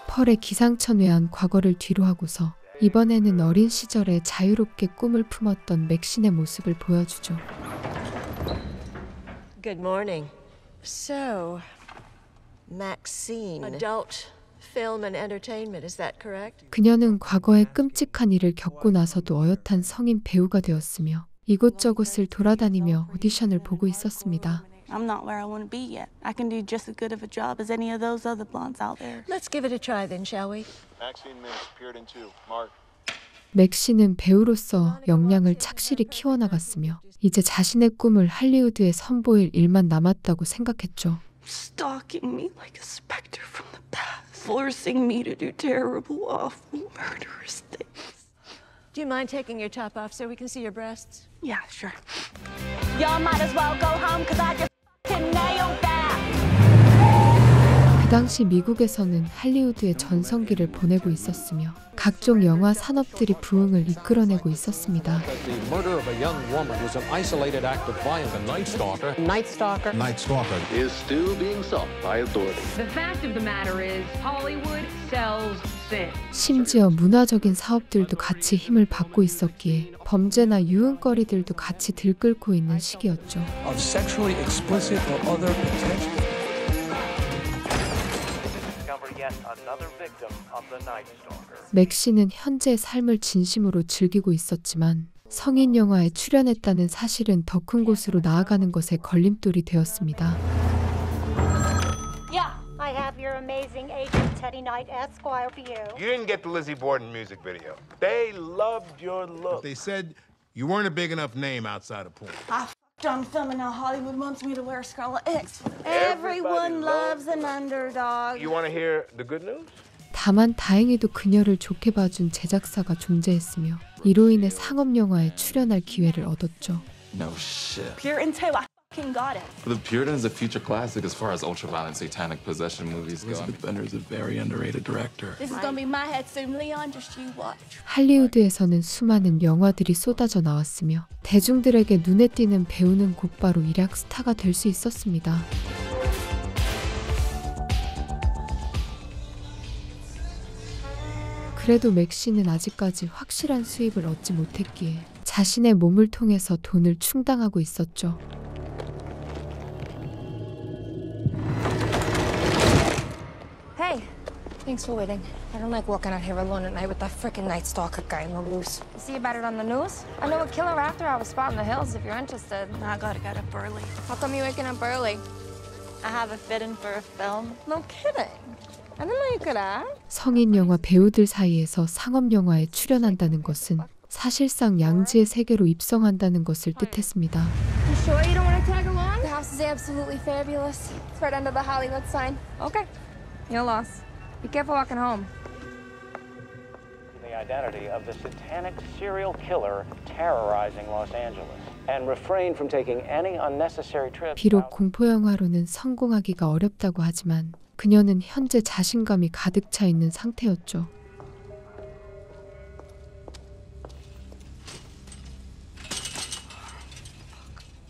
펄의 기상천외한 과거를 뒤로하고서 이번에는 어린 시절에 자유롭게 꿈을 품었던 맥신의 모습을 보여주죠. Good morning. So, Maxine, adult film and entertainment, is that correct? 그녀는 과거에 끔찍한 일을 겪고 나서도 어엿한 성인 배우가 되었으며 이곳저곳을 돌아다니며 오디션을 보고 있었습니다. I'm not where I want to be yet. I can do just as good of a job as any of those other blondes out there. Let's give it a try then, shall we? Maxine Minutes, appeared in 2. Mark. 맥시는 배우로서 역량을 착실히 키워나갔으며 이제 자신의 꿈을 할리우드에 선보일 일만 남았다고 생각했죠. Stalking me like a specter from the past, forcing me to do terrible, awful, murderous things. Do you mind taking your top off so we can see your breasts? Yeah, sure. Y'all might as well go home because I just nailed that. 그 당시 미국에서는 할리우드의 전성기를 보내고 있었으며 각종 영화 산업들이 부흥을 이끌어내고 있었습니다. The murder of a young woman was an isolated act of violence. A Night Stalker. Night Stalker. Night Stalker is still being sought by authorities. The fact of the matter is, Hollywood sells sin. 심지어 문화적인 사업들도 같이 힘을 받고 있었기에 범죄나 유흥거리들도 같이 들끓고 있는 시기였죠. Of sexually explicit or other potential. 맥시는 현재의 삶을 진심으로 즐기고 있었지만 성인 영화에 출연했다는 사실은 더 큰 곳으로 나아가는 것에 걸림돌이 되었습니다. Yeah, I have your amazing agent Teddy Knight Esquire for you. You didn't get the Lizzie Borden music video. They loved your look. They said you weren't a big enough name outside of porn. I done filming now. Hollywood wants me to wear Scarlet X. Everyone loves an underdog. You want to hear the good news? 다만 다행히도 그녀를 좋게 봐준 제작사가 존재했으며 이로 인해 상업영화에 출연할 기회를 얻었죠. No shit. Puritan 2, I fucking got it. The Puritan is a future classic as far as ultra-violent satanic possession movies go. Elizabeth Bender is a very underrated director. This is gonna be my head soon, Leon. Just you watch. 할리우드에서는 수많은 영화들이 쏟아져 나왔으며 대중들에게 눈에 띄는 배우는 곧바로 일약 스타가 될 수 있었습니다. 그래도 맥시는 아직까지 확실한 수입을 얻지 못했기에 자신의 몸을 통해서 돈을 충당하고 있었죠. Hey, thanks for waiting. I don't like walking out here alone at night with that frickin' Night Stalker guy in the loose. You see about it on the news? I know a killer after hours spot in the hills if you're interested. I gotta get up early. How come you waking up early? I have a fit-in for a film. No kidding. I didn't know you could act. 성인 영화 배우들 사이에서 상업 영화에 출연한다는 것은 사실상 양지의 세계로 입성한다는 것을 뜻했습니다. You sure you don't want to tag along? The house is absolutely fabulous. It's right under the Hollywood sign. Okay. You're lost. Be careful walking home. The identity of the satanic serial killer terrorizing Los Angeles and refrain from taking any unnecessary trips. 비록 공포 영화로는 성공하기가 어렵다고 하지만 그녀는 현재 자신감이 가득 차 있는 상태였죠.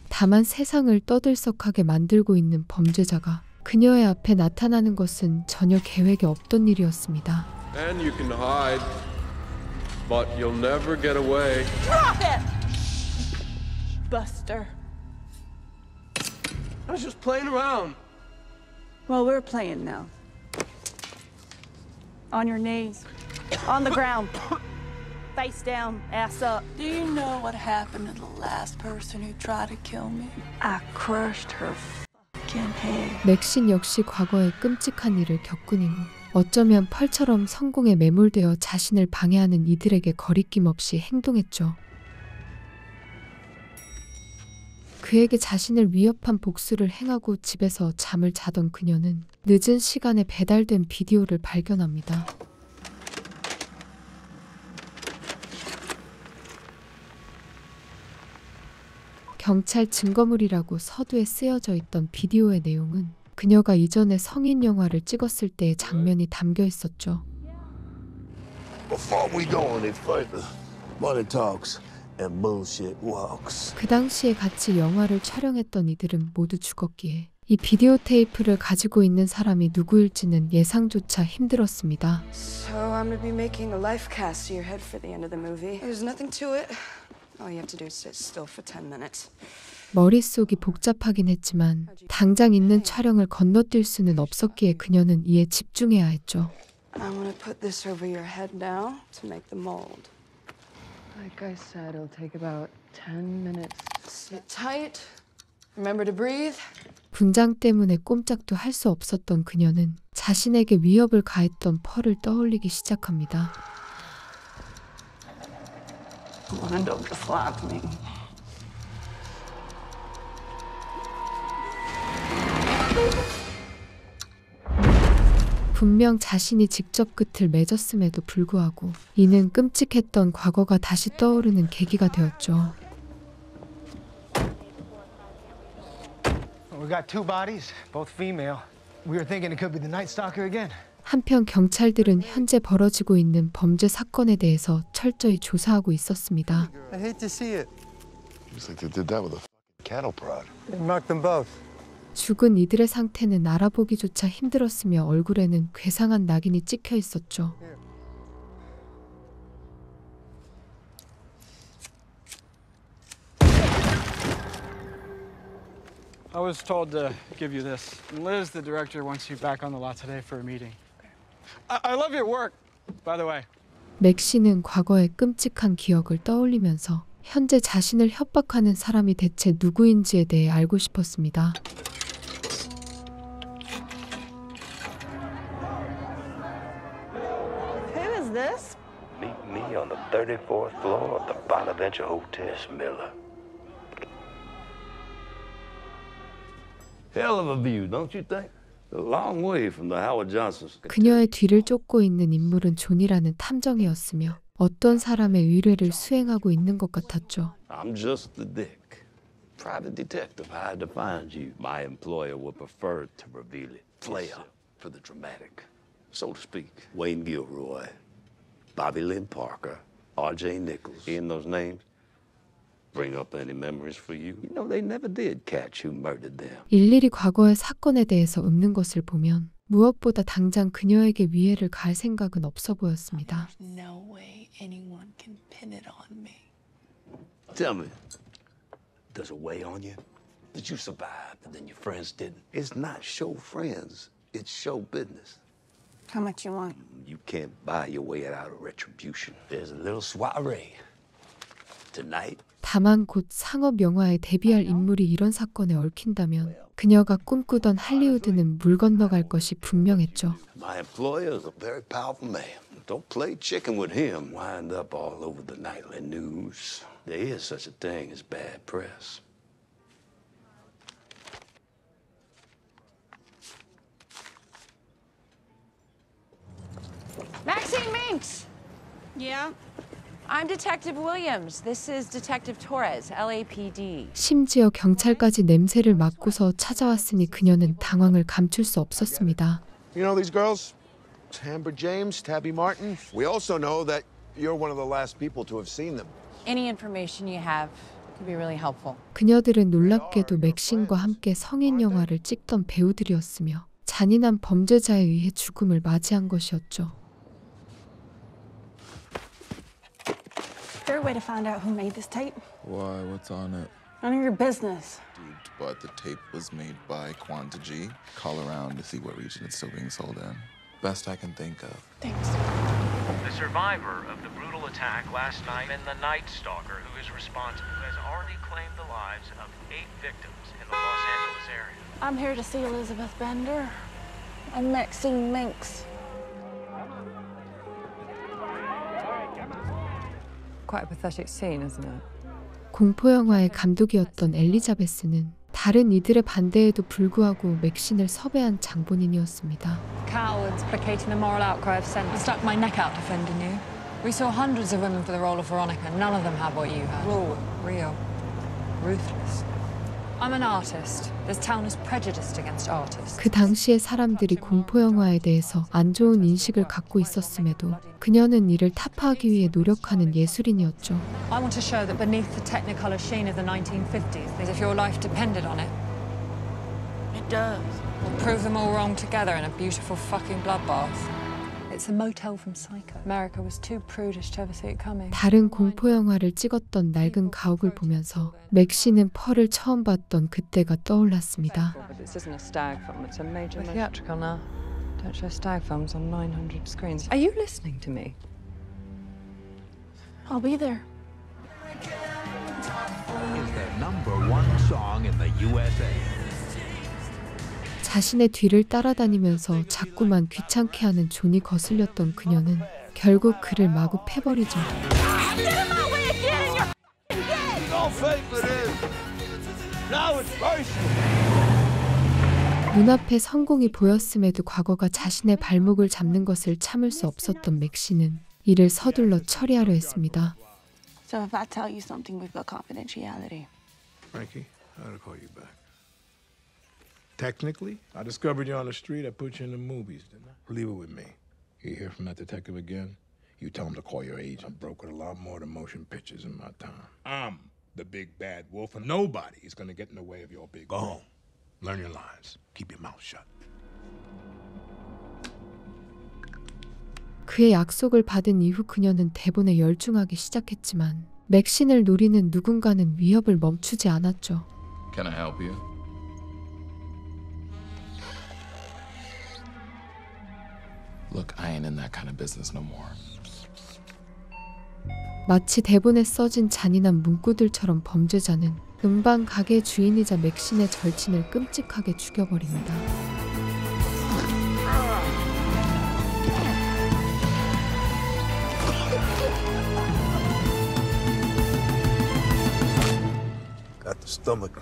다만 세상을 떠들썩하게 만들고 있는 범죄자가 그녀의 앞에 나타나는 것은 전혀 계획에 없던 일이었습니다. And you can hide, but you'll never get away. Drop it! Buster. I was just playing around. Well, we're playing now. On your knees. On the ground. Face down, ass up. Do you know what happened to the last person who tried to kill me? I crushed her fucking head. 맥신 역시 과거에 끔찍한 일을 겪은 이후 어쩌면 펄처럼 성공에 매몰되어 자신을 방해하는 이들에게 거리낌 없이 행동했죠. 그에게 자신을 위협한 복수를 행하고 집에서 잠을 자던 그녀는 늦은 시간에 배달된 비디오를 발견합니다. 경찰 증거물이라고 서두에 쓰여져 있던 비디오의 내용은 그녀가 이전에 성인 영화를 찍었을 때의 장면이 담겨 있었죠. Before we go any further, money talks and bullshit walks. 그 당시에 같이 영화를 촬영했던 이들은 모두 죽었기에 이 비디오 테이프를 가지고 있는 사람이 누구일지는 예상조차 힘들었습니다. So I'm to be making a life cast to your head for the end of the movie. There's nothing to it. All you have to do is sit still for 10 minutes. 머릿속이 복잡하긴 했지만 당장 있는 촬영을 건너뛸 수는 없었기에 그녀는 이에 집중해야 했죠. I'm gonna put this over your head now to make the mold. Like I said, it'll take about 10 minutes. Sit tight. Remember to breathe. 분장 때문에 꼼짝도 할 수 없었던 그녀는 자신에게 위협을 가했던 펄을 떠올리기 시작합니다. Don't slap me. 분명 자신이 직접 끝을 맺었음에도 불구하고 이는 끔찍했던 과거가 다시 떠오르는 계기가 되었죠. We got two bodies, both female. We were thinking it could be the Night Stalker again. 한편 경찰들은 현재 벌어지고 있는 범죄 사건에 대해서 철저히 조사하고 있었습니다. I hate to see it. Looks like they did that with a cattle prod. They marked them both. 죽은 이들의 상태는 알아보기조차 힘들었으며 얼굴에는 괴상한 낙인이 찍혀 있었죠. I was told to give you this. Liz, the director, wants you back on the lot today for a meeting. I love your work, by the way. 맥 씨는 과거의 끔찍한 기억을 떠올리면서 현재 자신을 협박하는 사람이 대체 누구인지에 대해 알고 싶었습니다. Who is this? Meet me on the 34th floor of the Bonaventure Hotel, Miller. Hell of a view, don't you think? A long way from the Howard Johnsons. 그녀의 뒤를 쫓고 있는 인물은 존이라는 탐정이었으며 어떤 사람의 의뢰를 수행하고 있는 것 같았죠. I'm just the dick. Private detective hired to find you. My employer would prefer to reveal it. Player for the dramatic, so to speak. Wayne Gilroy, Bobby Lynn Parker, R.J. Nichols. Hearing those names bring up any memories for you? You know, they never did catch who murdered them. 일일이 과거의 사건에 대해서 읊는 것을 보면 무엇보다 당장 그녀에게 위해를 가할 생각은 없어 보였습니다. No way anyone can pin it on me. Tell me, does it weigh on you? Did you survive and then your friends didn't? It's not show friends, it's show business. How much you want? You can't buy your way out of retribution. There's a little soiree tonight. 다만 곧 상업 영화에 데뷔할 인물이 이런 사건에 얽힌다면 그녀가 꿈꾸던 할리우드는 물 건너갈 것이 분명했죠. My employer is a very powerful man. Don't play chicken with him. Wind up all over the nightly news. There is such a thing as bad press. Maxine Minks! Yeah? I'm Detective Williams. This is Detective Torres, LAPD. 심지어 경찰까지 냄새를 맡고서 찾아왔으니 그녀는 당황을 감출 수 없었습니다. You know these girls? Amber James, Tabby Martin. We also know that you're one of the last people to have seen them. Any information you have could be really helpful. 그녀들은 놀랍게도 맥신과 함께 성인 영화를 찍던 배우들이었으며 잔인한 범죄자에 의해 죽음을 맞이한 것이었죠. Is there a way to find out who made this tape? Why? What's on it? None of your business. But the tape was made by Quanta G. Call around to see what region it's still being sold in. Best I can think of. Thanks. The survivor of the brutal attack last night and the Night Stalker who is responsible has already claimed the lives of 8 victims in the Los Angeles area. I'm here to see Elizabeth Bender. I'm Maxine Minks. Quite a pathetic scene, isn't it? 공포 영화의 감독이었던 엘리자베스는 다른 이들의 반대에도 불구하고 맥신을 섭외한 장본인이었습니다. Cowards placating the moral outcry of sense. I stuck my neck out defending you. We saw hundreds of women for the role of Veronica. None of them had what you had. Real. ruthless. I'm an artist. This town is prejudiced against artists. 그 당시의 사람들이 공포 영화에 대해서 안 좋은 인식을 갖고 있었음에도 그녀는 이를 타파하기 위해 노력하는 예술인이었죠. I want to show that beneath the technicolor sheen of the 1950s, as if your life depended on it. It does. We'll prove them all wrong together in a beautiful fucking bloodbath. It's a motel from Psycho. America was too prudish to ever see it coming. 다른 공포 영화를 찍었던 낡은 가옥을 보면서 맥시는 펄을 처음 봤던 그때가 떠올랐습니다. This isn't a stag film, it's a major theatrical now. Don't show stag films on 900 screens. Are you listening to me? I'll be there. Is the #1 song in the USA. 자신의 뒤를 따라다니면서 자꾸만 귀찮게 하는 존이 거슬렸던 그녀는 결국 그를 마구 패버리죠. 눈앞에 성공이 보였음에도 과거가 자신의 발목을 잡는 것을 참을 수 없었던 맥시는 이를 서둘러 처리하려 했습니다. So if I tell you something, we've got confidentiality. Frankie, I ought to call you back. Technically, I discovered you on the street. I put you in the movies, didn't I? Leave it with me. You hear from that detective again? You tell him to call your agent. I've brokered a lot more than motion pictures in my time. I'm the big bad wolf, and nobody is going to get in the way of your big. Go home. Learn your lines. Keep your mouth shut. 그의 약속을 받은 이후 그녀는 대본에 열중하기 시작했지만 맥신을 노리는 누군가는 위협을 멈추지 않았죠. Can I help you? Look, I ain't in that kind of business no more. 마치 대본에 써진 잔인한 문구들처럼 범죄자는 음반 가게 주인이자 맥신의 절친을 끔찍하게 죽여버립니다. Got the stomach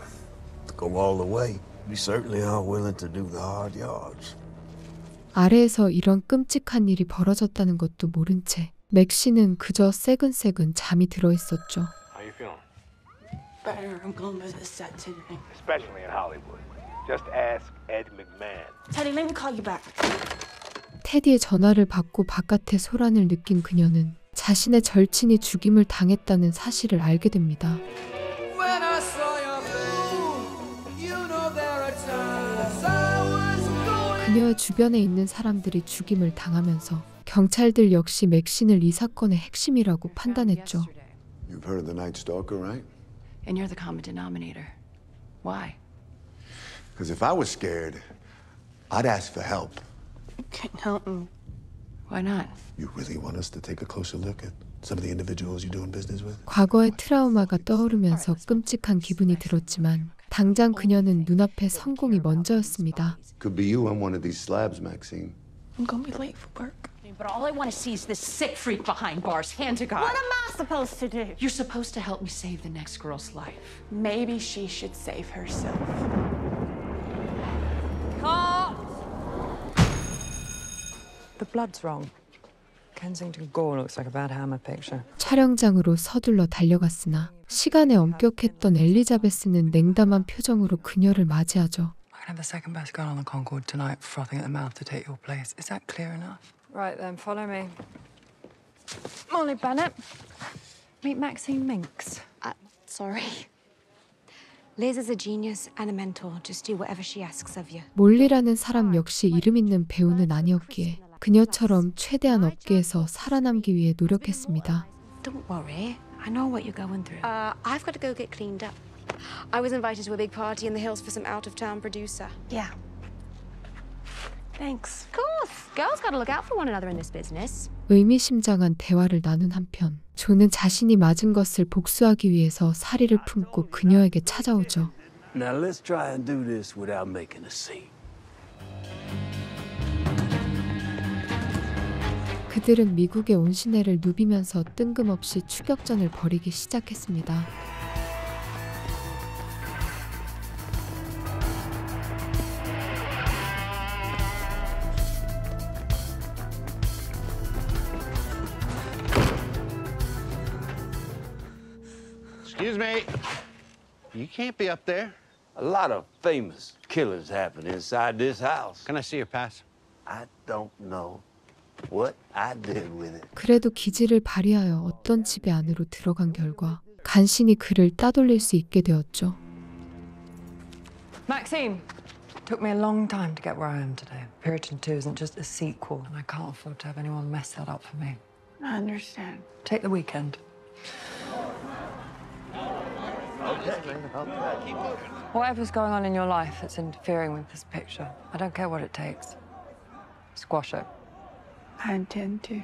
to go all the way. We certainly are willing to do the hard yards. 아래에서 이런 끔찍한 일이 벌어졌다는 것도 모른 채 맥시는 그저 새근새근 잠이 들어 있었죠. How you feeling? Better. I'm going to the set today. Especially in Hollywood. Just ask Ed McMahon. Teddy, let me call you back. 테디의 전화를 받고 바깥의 소란을 느낀 그녀는 자신의 절친이 죽임을 당했다는 사실을 알게 됩니다. 그녀의 주변에 있는 사람들이 죽임을 당하면서 경찰들 역시 맥신을 이 사건의 핵심이라고 판단했죠. You've heard of the Night Stalker, right? And you're the common denominator. Why? Because if I was scared, I'd ask for help. You can't help me. Why not? You really want us to take a closer look at some of the individuals you're doing business with? 과거의 트라우마가 떠오르면서 끔찍한 기분이 들었지만 당장 그녀는 눈앞에 성공이 먼저였습니다. Could be you on one of these slabs, Maxine. I'm gonna be late for work. But all I want to see is this sick freak behind bars. Hand to God. What am I supposed to do? You're supposed to help me save the next girl's life. Maybe she should save herself. Cut! The blood's wrong. Kensington Gore looks like a bad Hammer picture. 촬영장으로 서둘러 달려갔으나 시간에 엄격했던 엘리자베스는 냉담한 표정으로 그녀를 맞이하죠. I can have the second best girl on the Concorde tonight, frothing at the mouth to take your place. Is that clear enough? Right then, follow me. Molly Bennett. Meet Maxine Minks. Sorry. Liz is a genius and a mentor. Just do whatever she asks of you. 몰리라는 사람 역시 이름 있는 배우는 아니었기에 그녀처럼 최대한 업계에서 살아남기 위해 노력했습니다. Don't worry. I know what you're going through. I've got to go get cleaned up. I was invited to a big party in the hills for some out-of-town producer. Yeah. Thanks. Of course. Girls got to look out for one another in this business. 의미심장한 대화를 나눈 한편 존은 자신이 맞은 것을 복수하기 위해서 사리를 품고 그녀에게 찾아오죠. Now let's try and do this without making a scene. 그들은 미국의 온 시내를 누비면서 뜬금없이 추격전을 벌이기 시작했습니다. Excuse me. You can't be up there. A lot of famous killers happen inside this house. Can I see your pass? I don't know what I did with it. 그래도 기지를 발휘하여 어떤 집의 안으로 들어간 결과 간신히 그를 따돌릴 수 있게 되었죠. Maxime! Took me a long time to get where I am today. Puritan 2 isn't just a sequel, and I can't afford to have anyone mess that up for me. I understand. Take the weekend. Whatever's going on in your life that's interfering with this picture, I don't care what it takes. Squash it. I intend to.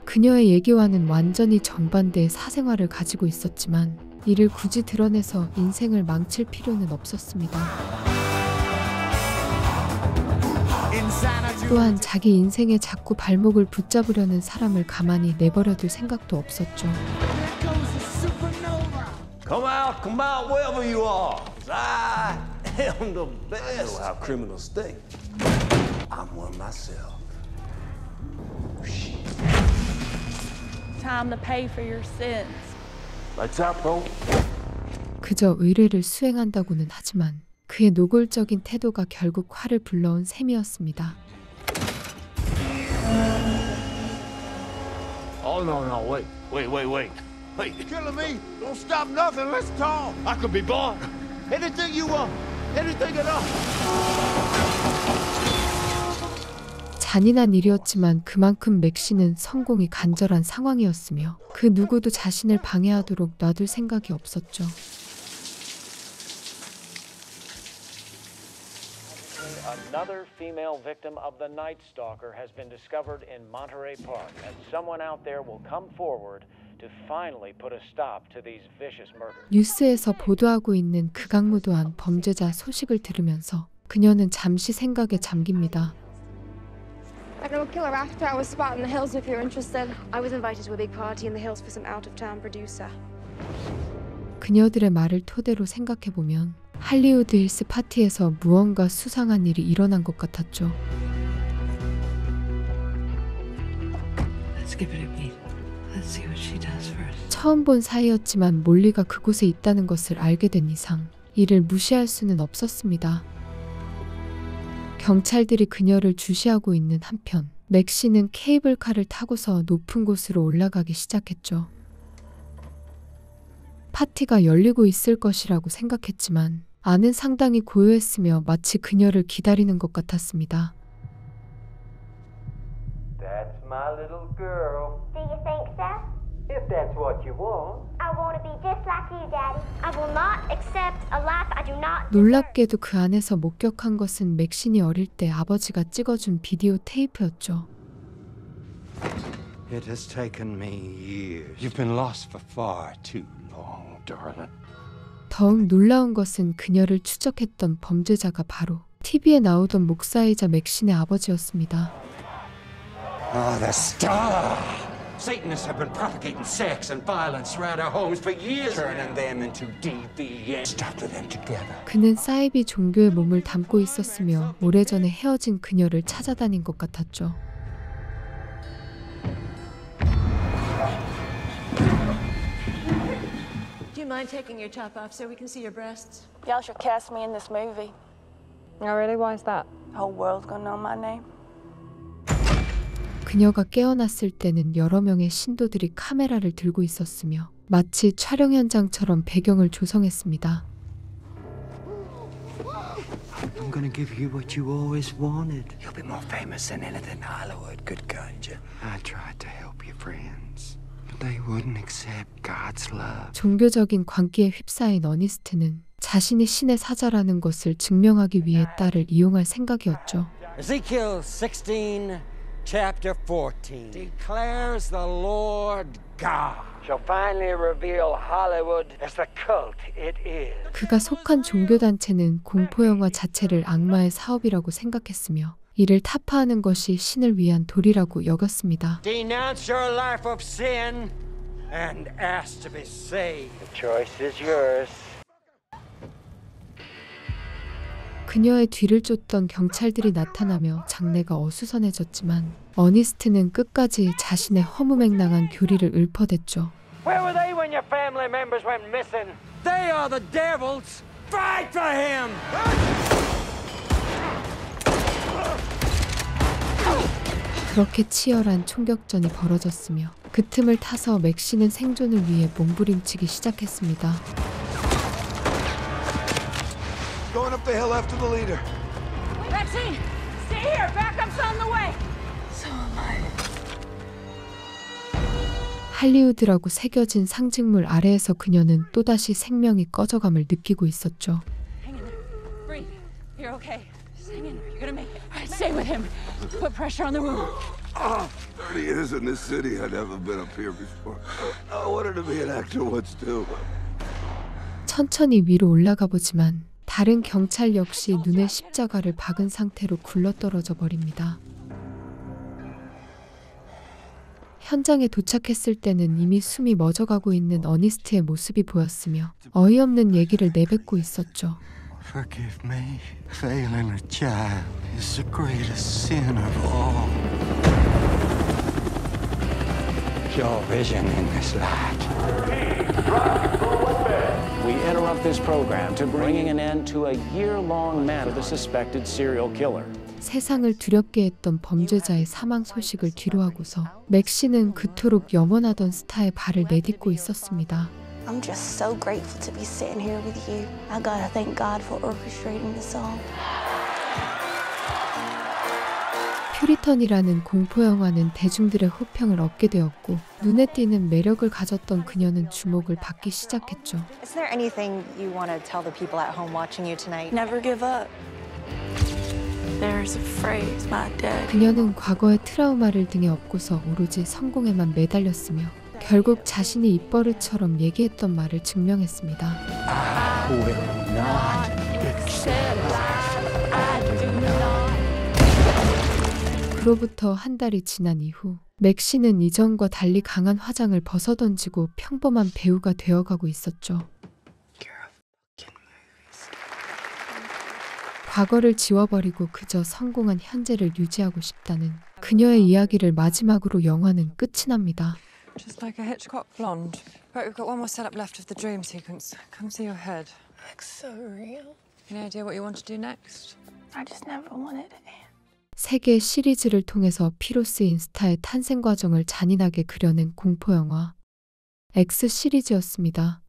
그녀의 얘기와는 완전히 정반대의 사생활을 가지고 있었지만 이를 굳이 드러내서 인생을 망칠 필요는 없었습니다. 또한 자기 인생에 자꾸 발목을 붙잡으려는 사람을 가만히 내버려둘 생각도 없었죠. Come out, wherever you are. I am the best. I know how criminals think. I'm one myself. Time to pay for your sins. Lights out, bro. 그저 의뢰를 수행한다고는 하지만 그의 노골적인 태도가 결국 화를 불러온 셈이었습니다. Oh, no, wait. Wait. You're killing me. Don't stop nothing. Let's talk. I could be bought. Anything you want. Anything at all. 잔인한 일이었지만 그만큼 맥시는 성공이 간절한 상황이었으며 그 누구도 자신을 방해하도록 놔둘 생각이 없었죠. Another female victim of the Night Stalker has been discovered in Monterey Park, and someone out there will come forward to finally put a stop to these vicious murders. 뉴스에서 보도하고 있는 극악무도한 범죄자 소식을 들으면서 그녀는 잠시 생각에 잠깁니다. I know a killer actor I was spotting in the hills if you're interested. I was invited to a big party in the hills for some out-of-town producer. 그녀들의 말을 토대로 생각해보면 할리우드 힐스 파티에서 무언가 수상한 일이 일어난 것 같았죠. Let's give it a beat. Let's see what she does first. 처음 본 사이였지만 몰리가 그곳에 있다는 것을 알게 된 이상 이를 무시할 수는 없었습니다. 경찰들이 그녀를 주시하고 있는 한편 맥시는 케이블카를 타고서 높은 곳으로 올라가기 시작했죠. 파티가 열리고 있을 것이라고 생각했지만 안은 상당히 고요했으며 마치 그녀를 기다리는 것 같았습니다. That's my little girl. Do you think so? If that's what you want. I want to be just like you, Daddy. I will not accept a life I do not deserve. 놀랍게도 그 안에서 목격한 것은 맥신이 어릴 때 아버지가 찍어준 비디오 테이프였죠. It has taken me years. You've been lost for far too long, darling. 더욱 놀라운 것은 그녀를 추적했던 범죄자가 바로 TV에 나오던 목사이자 맥신의 아버지였습니다. Oh, the star! Satanists have been propagating sex and violence around our homes for years, turning them into deviants. Stuck with them together. 그는 사이비 종교의 몸을 담고 있었으며 오래전에 헤어진 그녀를 찾아다닌 것 같았죠. Do you mind taking your top off so we can see your breasts? Y'all should cast me in this movie. Oh, really? Why is that? The whole world's gonna know my name. 그녀가 깨어났을 때는 여러 명의 신도들이 카메라를 들고 있었으며 마치 촬영 현장처럼 배경을 조성했습니다. I'm gonna give you what you always wanted. You'll be more famous than anything Hollywood could conjure. I tried to help your friends, but they wouldn't accept God's love. 종교적인 광기에 휩싸인 어니스트는 자신이 신의 사자라는 것을 증명하기 위해 딸을 이용할 생각이었죠. Ezekiel 16, chapter 14 declares the Lord God shall finally reveal Hollywood as the cult it is. 그가 속한 종교단체는 공포영화 자체를 악마의 사업이라고 생각했으며 이를 타파하는 것이 신을 위한 도리라고 여겼습니다. Denounce your life of sin and ask to be saved. The choice is yours. 그녀의 뒤를 쫓던 경찰들이 나타나며 장내가 어수선해졌지만 어니스트는 끝까지 자신의 허무맹랑한 교리를 읊어댔죠. Where were they when your family members went missing? They are the devils. Fight for him. 그렇게 치열한 총격전이 벌어졌으며 그 틈을 타서 맥시는 생존을 위해 몸부림치기 시작했습니다. Going up the hill after the leader. Maxine, stay here. Backup's on the way. So am I. 할리우드라고 새겨진 상징물 아래에서 그녀는 또다시 생명이 꺼져감을 느끼고 있었죠. Hang in there. Breathe. You're okay. Just hang in there. You're gonna make it. All right, stay with him. Put pressure on the wound. 30 years in this city, I'd never been up here before. I wanted to be an actor once too. 천천히 위로 올라가 보지만 다른 경찰 역시 눈에 십자가를 박은 상태로 굴러떨어져 버립니다. 현장에 도착했을 때는 이미 숨이 멎어가고 있는 어니스트의 모습이 보였으며 어이없는 얘기를 내뱉고 있었죠. Forgive me. Failing a child is the greatest sin of all. Your vision in this light. We interrupt this program to bringing an end to a year-long man of the suspected serial killer. 세상을 두렵게 했던 범죄자의 사망 소식을 뒤로하고서 맥시는 그토록 염원하던 스타의 발을 내딛고 있었습니다. I'm just so grateful to be sitting here with you. I gotta thank God for orchestrating this all. 퓨리턴이라는 공포영화는 대중들의 호평을 얻게 되었고 눈에 띄는 매력을 가졌던 그녀는 주목을 받기 시작했죠. Is there anything you want to tell the people at home watching you tonight? Never give up. There's a phrase my dad. 그녀는 과거의 트라우마를 등에 업고서 오로지 성공에만 매달렸으며 결국 자신이 입버릇처럼 얘기했던 말을 증명했습니다. I will not accept life. I do not. 그로부터 한 달이 지난 이후 맥시는 이전과 달리 강한 화장을 벗어던지고 평범한 배우가 되어가고 있었죠. 과거를 지워버리고 그저 성공한 현재를 유지하고 싶다는 그녀의 이야기를 마지막으로 영화는 끝이 납니다. Just like a Hitchcock blonde. Right, we've got one more setup left of the dream sequence. Come see your head. Looks so real. Any idea what you want to do next? I just never wanted to end. 세계 시리즈를 통해서 피로 쓰인 스타의 탄생 과정을 잔인하게 그려낸 공포영화 X 시리즈였습니다.